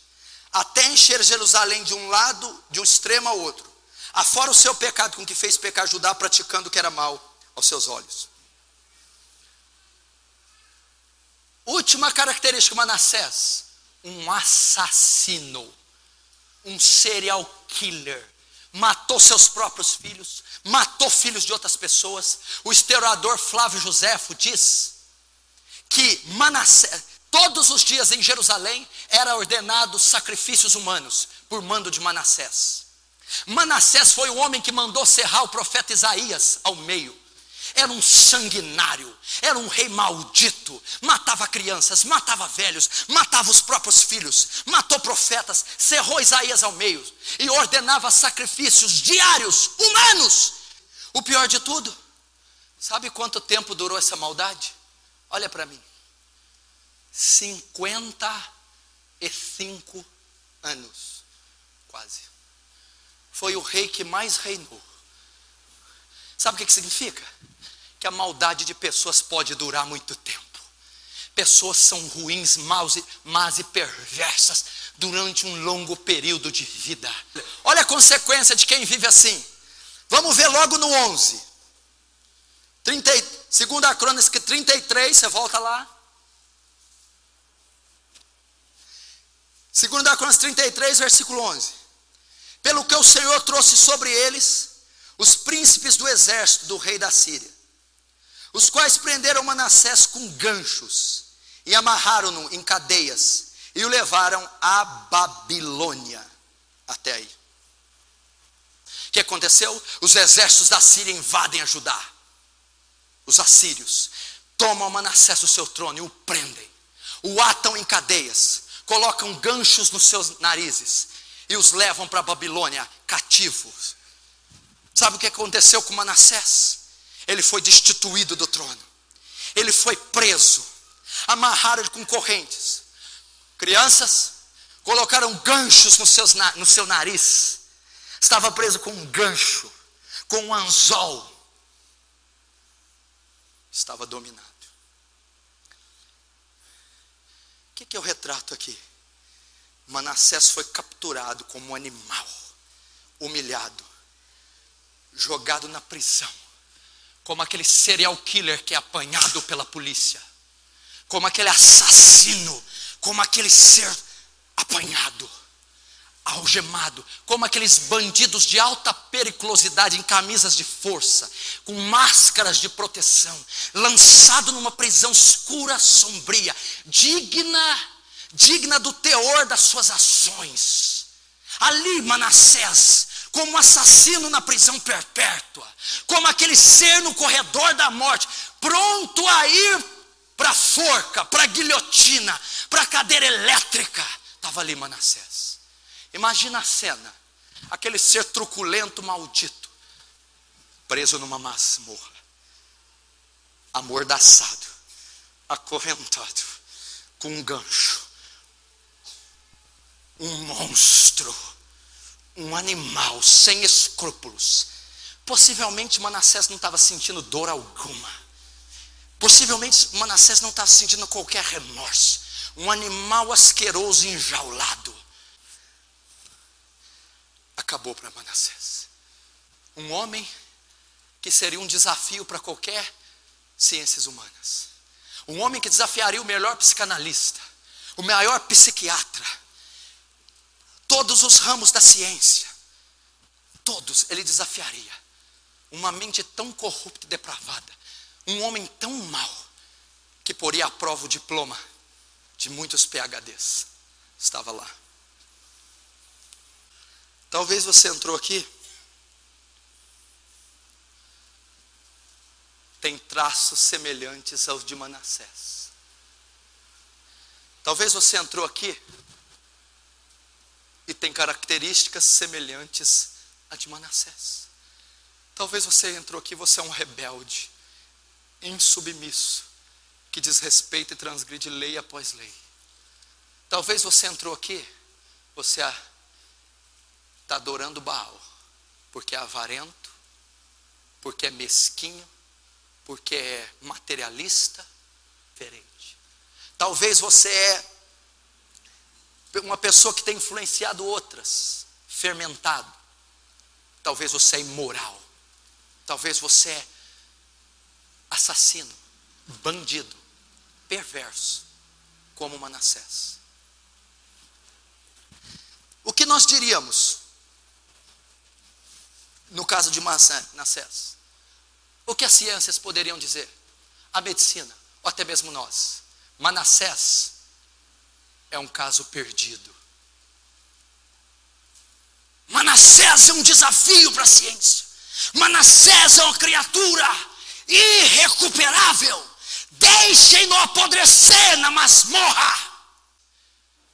até encher Jerusalém de um lado, de um extremo ao outro, afora o seu pecado com que fez pecar Judá, praticando o que era mal aos seus olhos. Última característica de Manassés: um assassino, um serial killer. Matou seus próprios filhos, matou filhos de outras pessoas. O historiador Flávio Joséfo diz que Manassés, todos os dias em Jerusalém, era ordenado sacrifícios humanos, por mando de Manassés. Manassés foi o homem que mandou serrar o profeta Isaías ao meio. Era um sanguinário, era um rei maldito, matava crianças, matava velhos, matava os próprios filhos, matou profetas, serrou Isaías ao meio e ordenava sacrifícios diários, humanos. O pior de tudo, sabe quanto tempo durou essa maldade? Olha para mim, 55 anos, quase. Foi o rei que mais reinou. Sabe o que significa? Que a maldade de pessoas pode durar muito tempo. Pessoas são ruins, más e perversas durante um longo período de vida. Olha a consequência de quem vive assim. Vamos ver logo no 11. 2 Crônicas 33, você volta lá. 2 Crônicas 33, versículo 11. Pelo que o Senhor trouxe sobre eles os príncipes do exército do rei da Síria, os quais prenderam Manassés com ganchos e amarraram-no em cadeias e o levaram à Babilônia. Até aí. O que aconteceu? Os exércitos da Síria invadem a Judá. Os assírios tomam Manassés do seu trono e o prendem, o atam em cadeias, colocam ganchos nos seus narizes e os levam para a Babilônia cativos. Sabe o que aconteceu com Manassés? Ele foi destituído do trono. Ele foi preso. Amarraram ele com correntes. Crianças, colocaram ganchos no seu nariz. Estava preso com um gancho, com um anzol. Estava dominado. O que eu retrato aqui? Manassés foi capturado como um animal, humilhado, jogado na prisão, como aquele serial killer que é apanhado pela polícia, como aquele assassino, como aquele ser apanhado, algemado, como aqueles bandidos de alta periculosidade em camisas de força, com máscaras de proteção, lançado numa prisão escura, sombria, digna do teor das suas ações. Ali Manassés, como assassino na prisão perpétua, como aquele ser no corredor da morte, pronto a ir para a forca, para a guilhotina, para a cadeira elétrica. Estava ali Manassés. Imagina a cena, aquele ser truculento, maldito, preso numa masmorra, amordaçado, acorrentado, com um gancho, um monstro, um animal sem escrúpulos. Possivelmente Manassés não estava sentindo dor alguma. Possivelmente Manassés não estava sentindo qualquer remorso. Um animal asqueroso e enjaulado. Acabou para Manassés. Um homem que seria um desafio para qualquer ciências humanas. Um homem que desafiaria o melhor psicanalista, o maior psiquiatra, todos os ramos da ciência, todos ele desafiaria. Uma mente tão corrupta e depravada, um homem tão mau, que poria à prova o diploma de muitos PhDs, estava lá. Talvez você entrou aqui, tem traços semelhantes aos de Manassés. Talvez você entrou aqui e tem características semelhantes a de Manassés. Talvez você entrou aqui, você é um rebelde, insubmisso, que que desrespeita e transgride lei após lei. Talvez você entrou aqui, você está adorando Baal, porque é avarento, porque é mesquinho, porque é materialista, diferente. Talvez você é uma pessoa que tem influenciado outras, fermentado. Talvez você é imoral. Talvez você é assassino, bandido, perverso, como Manassés. O que nós diríamos no caso de Manassés? O que as ciências poderiam dizer? A medicina, ou até mesmo nós. Manassés é um caso perdido. Manassés é um desafio para a ciência. Manassés é uma criatura irrecuperável. Deixem-no apodrecer na masmorra.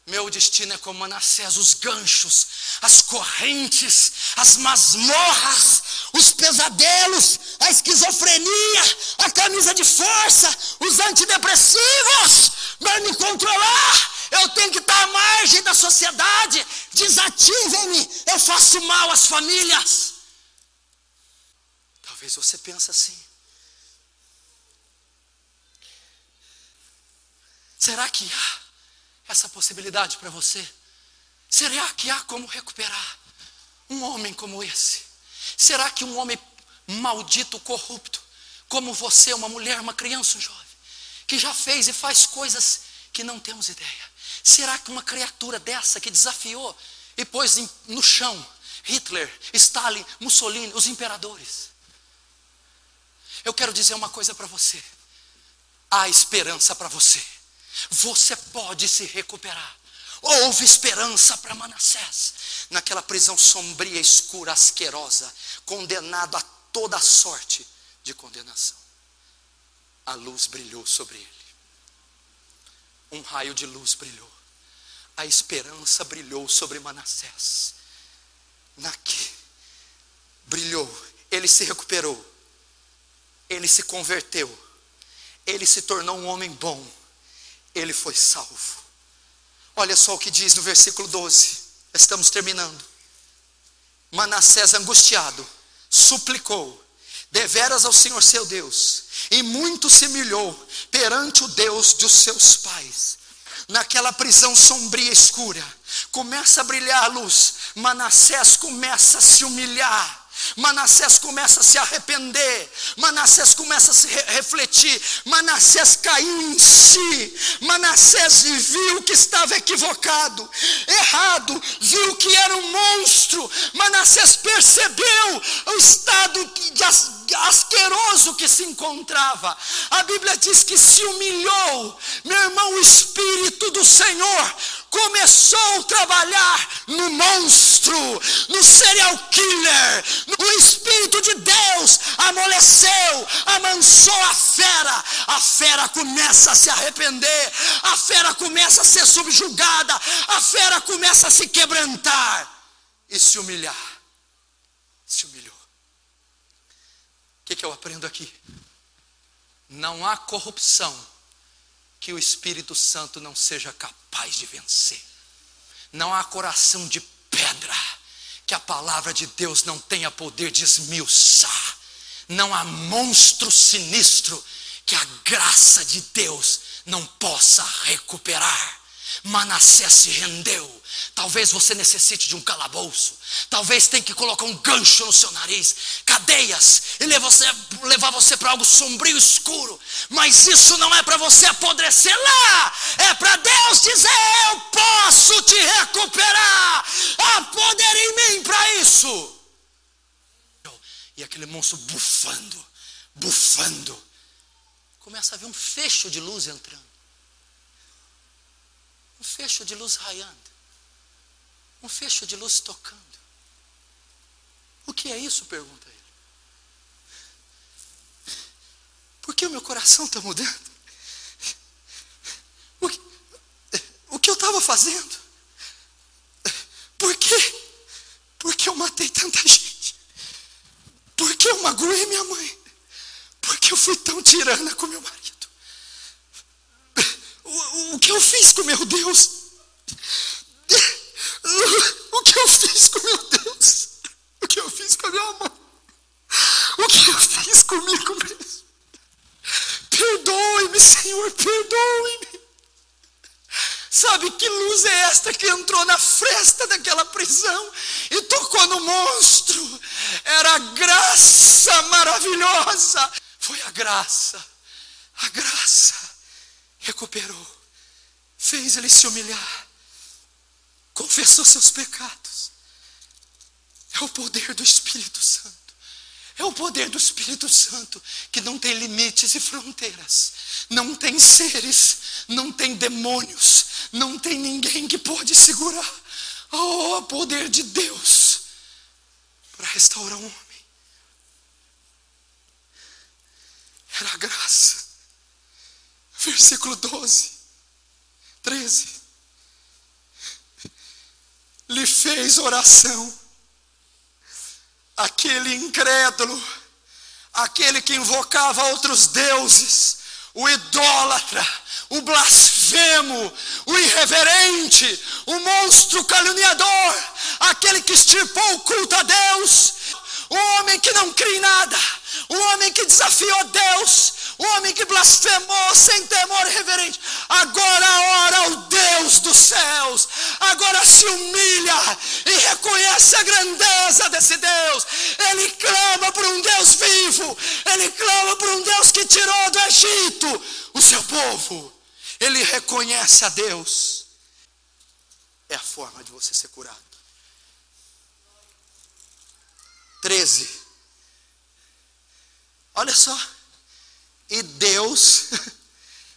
Meu destino é como Manassés, os ganchos, as correntes, as masmorras, os pesadelos, a esquizofrenia, a camisa de força, os antidepressivos, para me controlar. Eu tenho que estar à margem da sociedade. Desativem-me, eu faço mal às famílias. Talvez você pense assim. Será que há essa possibilidade para você? Será que há como recuperar um homem como esse? Será que um homem maldito, corrupto, como você, uma mulher, uma criança, um jovem, que já fez e faz coisas que não temos ideia, será que uma criatura dessa que desafiou e pôs no chão Hitler, Stalin, Mussolini, os imperadores? Eu quero dizer uma coisa para você. Há esperança para você. Você pode se recuperar. Houve esperança para Manassés, naquela prisão sombria, escura, asquerosa, condenado a toda sorte de condenação. A luz brilhou sobre ele. Um raio de luz brilhou. A esperança brilhou sobre Manassés. Brilhou. Ele se recuperou. Ele se converteu. Ele se tornou um homem bom. Ele foi salvo. Olha só o que diz no versículo 12. Estamos terminando. Manassés, angustiado, suplicou deveras ao Senhor seu Deus, e muito se humilhou perante o Deus dos seus pais. Naquela prisão sombria e escura, começa a brilhar a luz. Manassés começa a se humilhar. Manassés começa a se arrepender. Manassés começa a se refletir. Manassés caiu em si. Manassés viu que estava equivocado, errado, viu que era um monstro. Manassés percebeu o estado asqueroso que se encontrava. A Bíblia diz que se humilhou. Meu irmão, o Espírito do Senhor começou a trabalhar no monstro, no serial killer. O Espírito de Deus amoleceu, amansou a fera. A fera começa a se arrepender, a fera começa a ser subjugada, a fera começa a se quebrantar e se humilhar. Se humilhou. O que eu aprendo aqui? Não há corrupção que o Espírito Santo não seja capaz de vencer. Não há coração de pedra que a palavra de Deus não tenha poder de esmiuçar. Não há monstro sinistro que a graça de Deus não possa recuperar. Manassés se rendeu. Talvez você necessite de um calabouço. Talvez tenha que colocar um gancho no seu nariz, cadeias, e levar você para algo sombrio e escuro. Mas isso não é para você apodrecer lá. É para Deus dizer: eu posso te recuperar. Há poder em mim para isso. E aquele monstro bufando. Começa a ver um fecho de luz entrando. Um fecho de luz raiando. Um fecho de luz tocando. O que é isso? Pergunta ele. Por que o meu coração está mudando? O que eu estava fazendo? Por quê? Por que eu matei tanta gente? Por que eu magoei minha mãe? Por que eu fui tão tirana com meu marido? O que eu fiz com meu Deus? O que eu fiz com meu Deus? O que eu fiz com a minha mãe? O que eu fiz comigo mesmo? Perdoe-me, Senhor, perdoe-me. Sabe que luz é esta que entrou na fresta daquela prisão e tocou no monstro? Era a graça maravilhosa. Foi a graça recuperou, fez ele se humilhar, confessou seus pecados. É o poder do Espírito Santo. É o poder do Espírito Santo que não tem limites e fronteiras. Não tem seres, não tem demônios, não tem ninguém que pode segurar. Oh, o poder de Deus para restaurar um homem. Era a graça. Versículo 12, 13. Lhe fez oração. Aquele incrédulo, aquele que invocava outros deuses, o idólatra, o blasfemo, o irreverente, o monstro caluniador, aquele que extirpou o culto a Deus, o homem que não crê em nada, o homem que desafiou Deus, o homem que blasfemou sem temor reverente, agora ora ao Deus dos céus, agora se humilha e reconhece a grandeza desse Deus. Ele clama por um Deus vivo, ele clama por um Deus que tirou do Egito o seu povo. Ele reconhece a Deus. É a forma de você ser curado. 13. Olha só. E Deus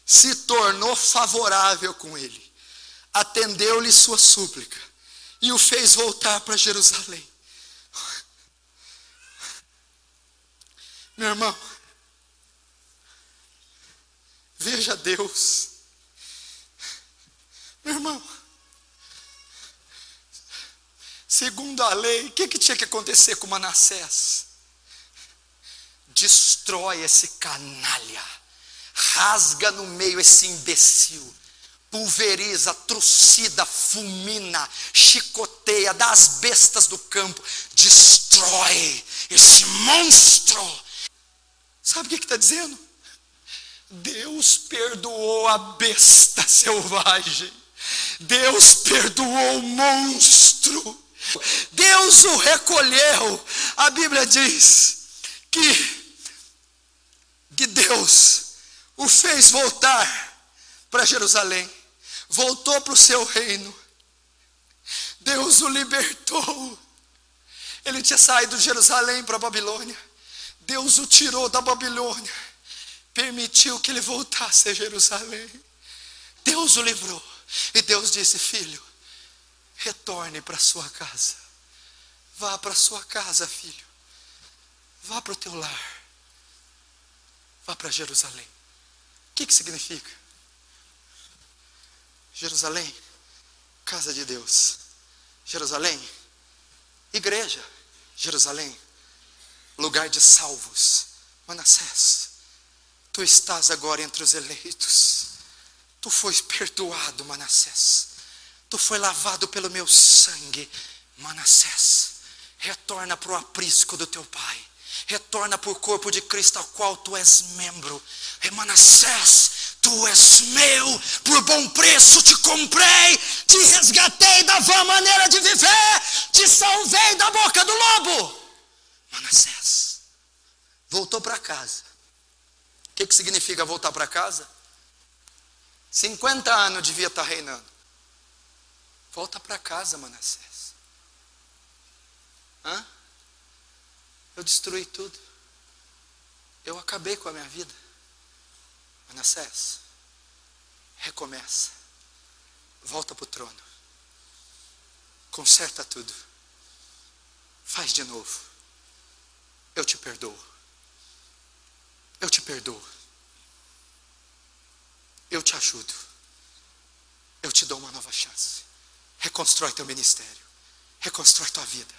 se tornou favorável com ele, atendeu-lhe sua súplica e o fez voltar para Jerusalém. Meu irmão, veja Deus. Meu irmão, segundo a lei, o que tinha que acontecer com Manassés? Destrói esse canalha, rasga no meio esse imbecil, pulveriza, trucida, fulmina, chicoteia, dá as bestas do campo, destrói esse monstro. Sabe o que está dizendo? Deus perdoou a besta selvagem, Deus perdoou o monstro, Deus o recolheu. A Bíblia diz que Deus o fez voltar para Jerusalém, voltou para o seu reino. Deus o libertou. Ele tinha saído de Jerusalém para a Babilônia. Deus o tirou da Babilônia, permitiu que ele voltasse a Jerusalém. Deus o livrou. E Deus disse: filho, retorne para sua casa. Vá para sua casa, filho. Vá para o teu lar. Vá para Jerusalém. O que significa? Jerusalém, casa de Deus. Jerusalém, igreja. Jerusalém, lugar de salvos. Manassés, tu estás agora entre os eleitos. Tu foste perdoado, Manassés. Tu foi lavado pelo meu sangue, Manassés. Retorna para o aprisco do teu pai. Retorna para o corpo de Cristo, ao qual tu és membro. Manassés, tu és meu, por bom preço te comprei, te resgatei da vã maneira de viver, te salvei da boca do lobo. Manassés voltou para casa. O que significa voltar para casa? 50 anos devia estar reinando. Volta para casa, Manassés. Eu destruí tudo. Eu acabei com a minha vida. Manassés, recomeça. Volta para o trono. Conserta tudo. Faz de novo. Eu te perdoo. Eu te perdoo. Eu te ajudo. Eu te dou uma nova chance. Reconstrói teu ministério. Reconstrói tua vida.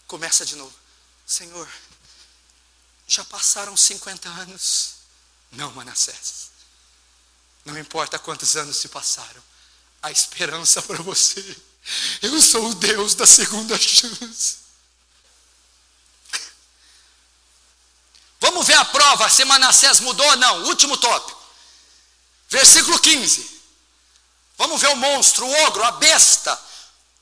Começa de novo. Senhor, já passaram 50 anos. Não, Manassés. Não importa quantos anos se passaram, há esperança para você. Eu sou o Deus da segunda chance. Vamos ver a prova, se Manassés mudou ou não. Último tópico. Versículo 15. Vamos ver o monstro, o ogro, a besta,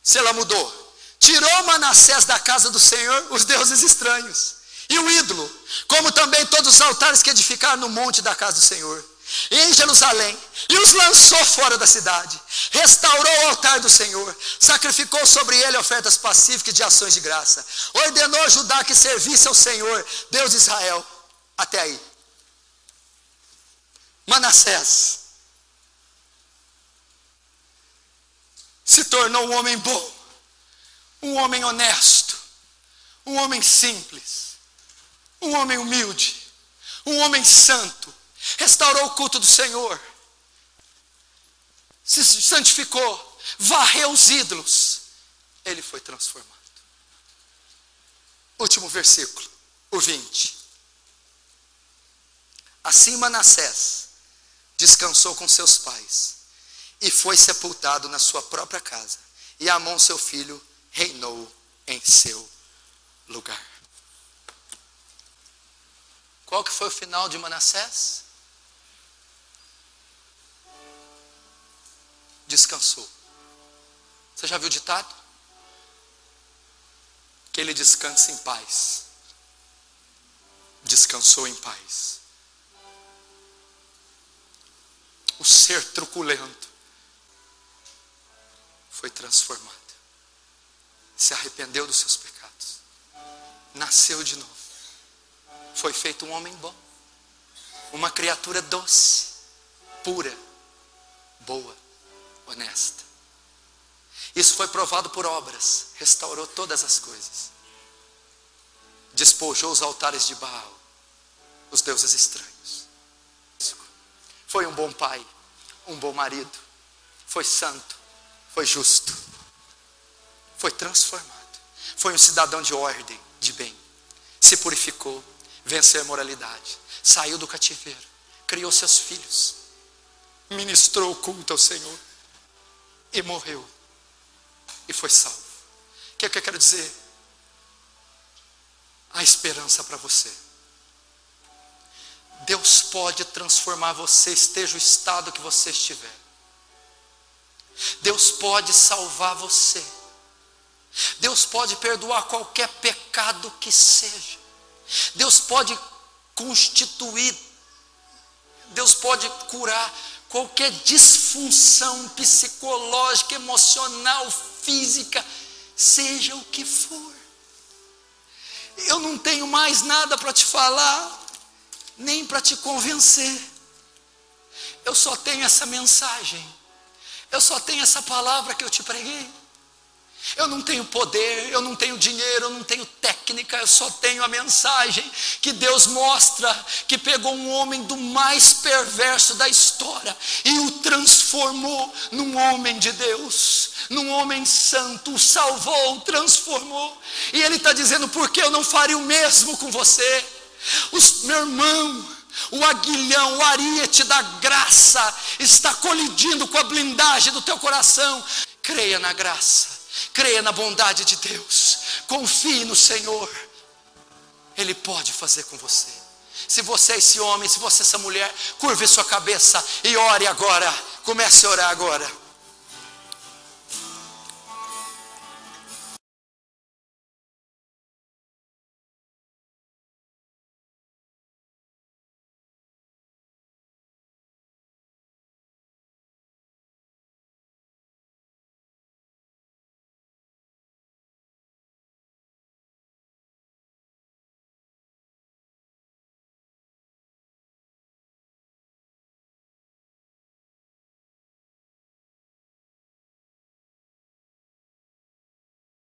se ela mudou. Tirou Manassés da casa do Senhor os deuses estranhos e o ídolo, como também todos os altares que edificaram no monte da casa do Senhor, e em Jerusalém, e os lançou fora da cidade. Restaurou o altar do Senhor, sacrificou sobre ele ofertas pacíficas de ações de graça. Ordenou a Judá que servisse ao Senhor, Deus de Israel. Até aí. Manassés se tornou um homem bom, um homem honesto, um homem simples, um homem humilde, um homem santo. Restaurou o culto do Senhor, se santificou, varreu os ídolos. Ele foi transformado. Último versículo, o 20. Assim Manassés descansou com seus pais e foi sepultado na sua própria casa, e Amon seu filho reinou em seu lugar. Qual que foi o final de Manassés? Descansou. Você já viu o ditado? Que ele descansa em paz. Descansou em paz. O ser truculento foi transformado. Se arrependeu dos seus pecados. Nasceu de novo. Foi feito um homem bom. Uma criatura doce, pura, boa, honesta. Isso foi provado por obras. Restaurou todas as coisas. Despojou os altares de Baal, os deuses estranhos. Foi um bom pai, um bom marido. Foi santo, foi justo. Foi transformado. Foi um cidadão de ordem, de bem. Se purificou, venceu a imoralidade. Saiu do cativeiro, criou seus filhos. Ministrou o culto ao Senhor. E morreu. E foi salvo. O que é que eu quero dizer? Há esperança para você. Deus pode transformar você, esteja o estado que você estiver. Deus pode salvar você. Deus pode perdoar qualquer pecado que seja. Deus pode constituir, Deus pode curar qualquer disfunção psicológica, emocional, física, seja o que for. Eu não tenho mais nada para te falar, nem para te convencer. Eu só tenho essa mensagem. Eu só tenho essa palavra que eu te preguei. Eu não tenho poder, eu não tenho dinheiro, eu não tenho técnica, eu só tenho a mensagem que Deus mostra, que pegou um homem do mais perverso da história e o transformou num homem de Deus, num homem santo, o salvou, o transformou. E Ele está dizendo: por que eu não faria o mesmo com você? Meu irmão, o aguilhão, o ariete da graça está colidindo com a blindagem do teu coração. Creia na graça. Creia na bondade de Deus. Confie no Senhor. Ele pode fazer com você. Se você é esse homem, se você é essa mulher, curve sua cabeça e ore agora. Comece a orar agora.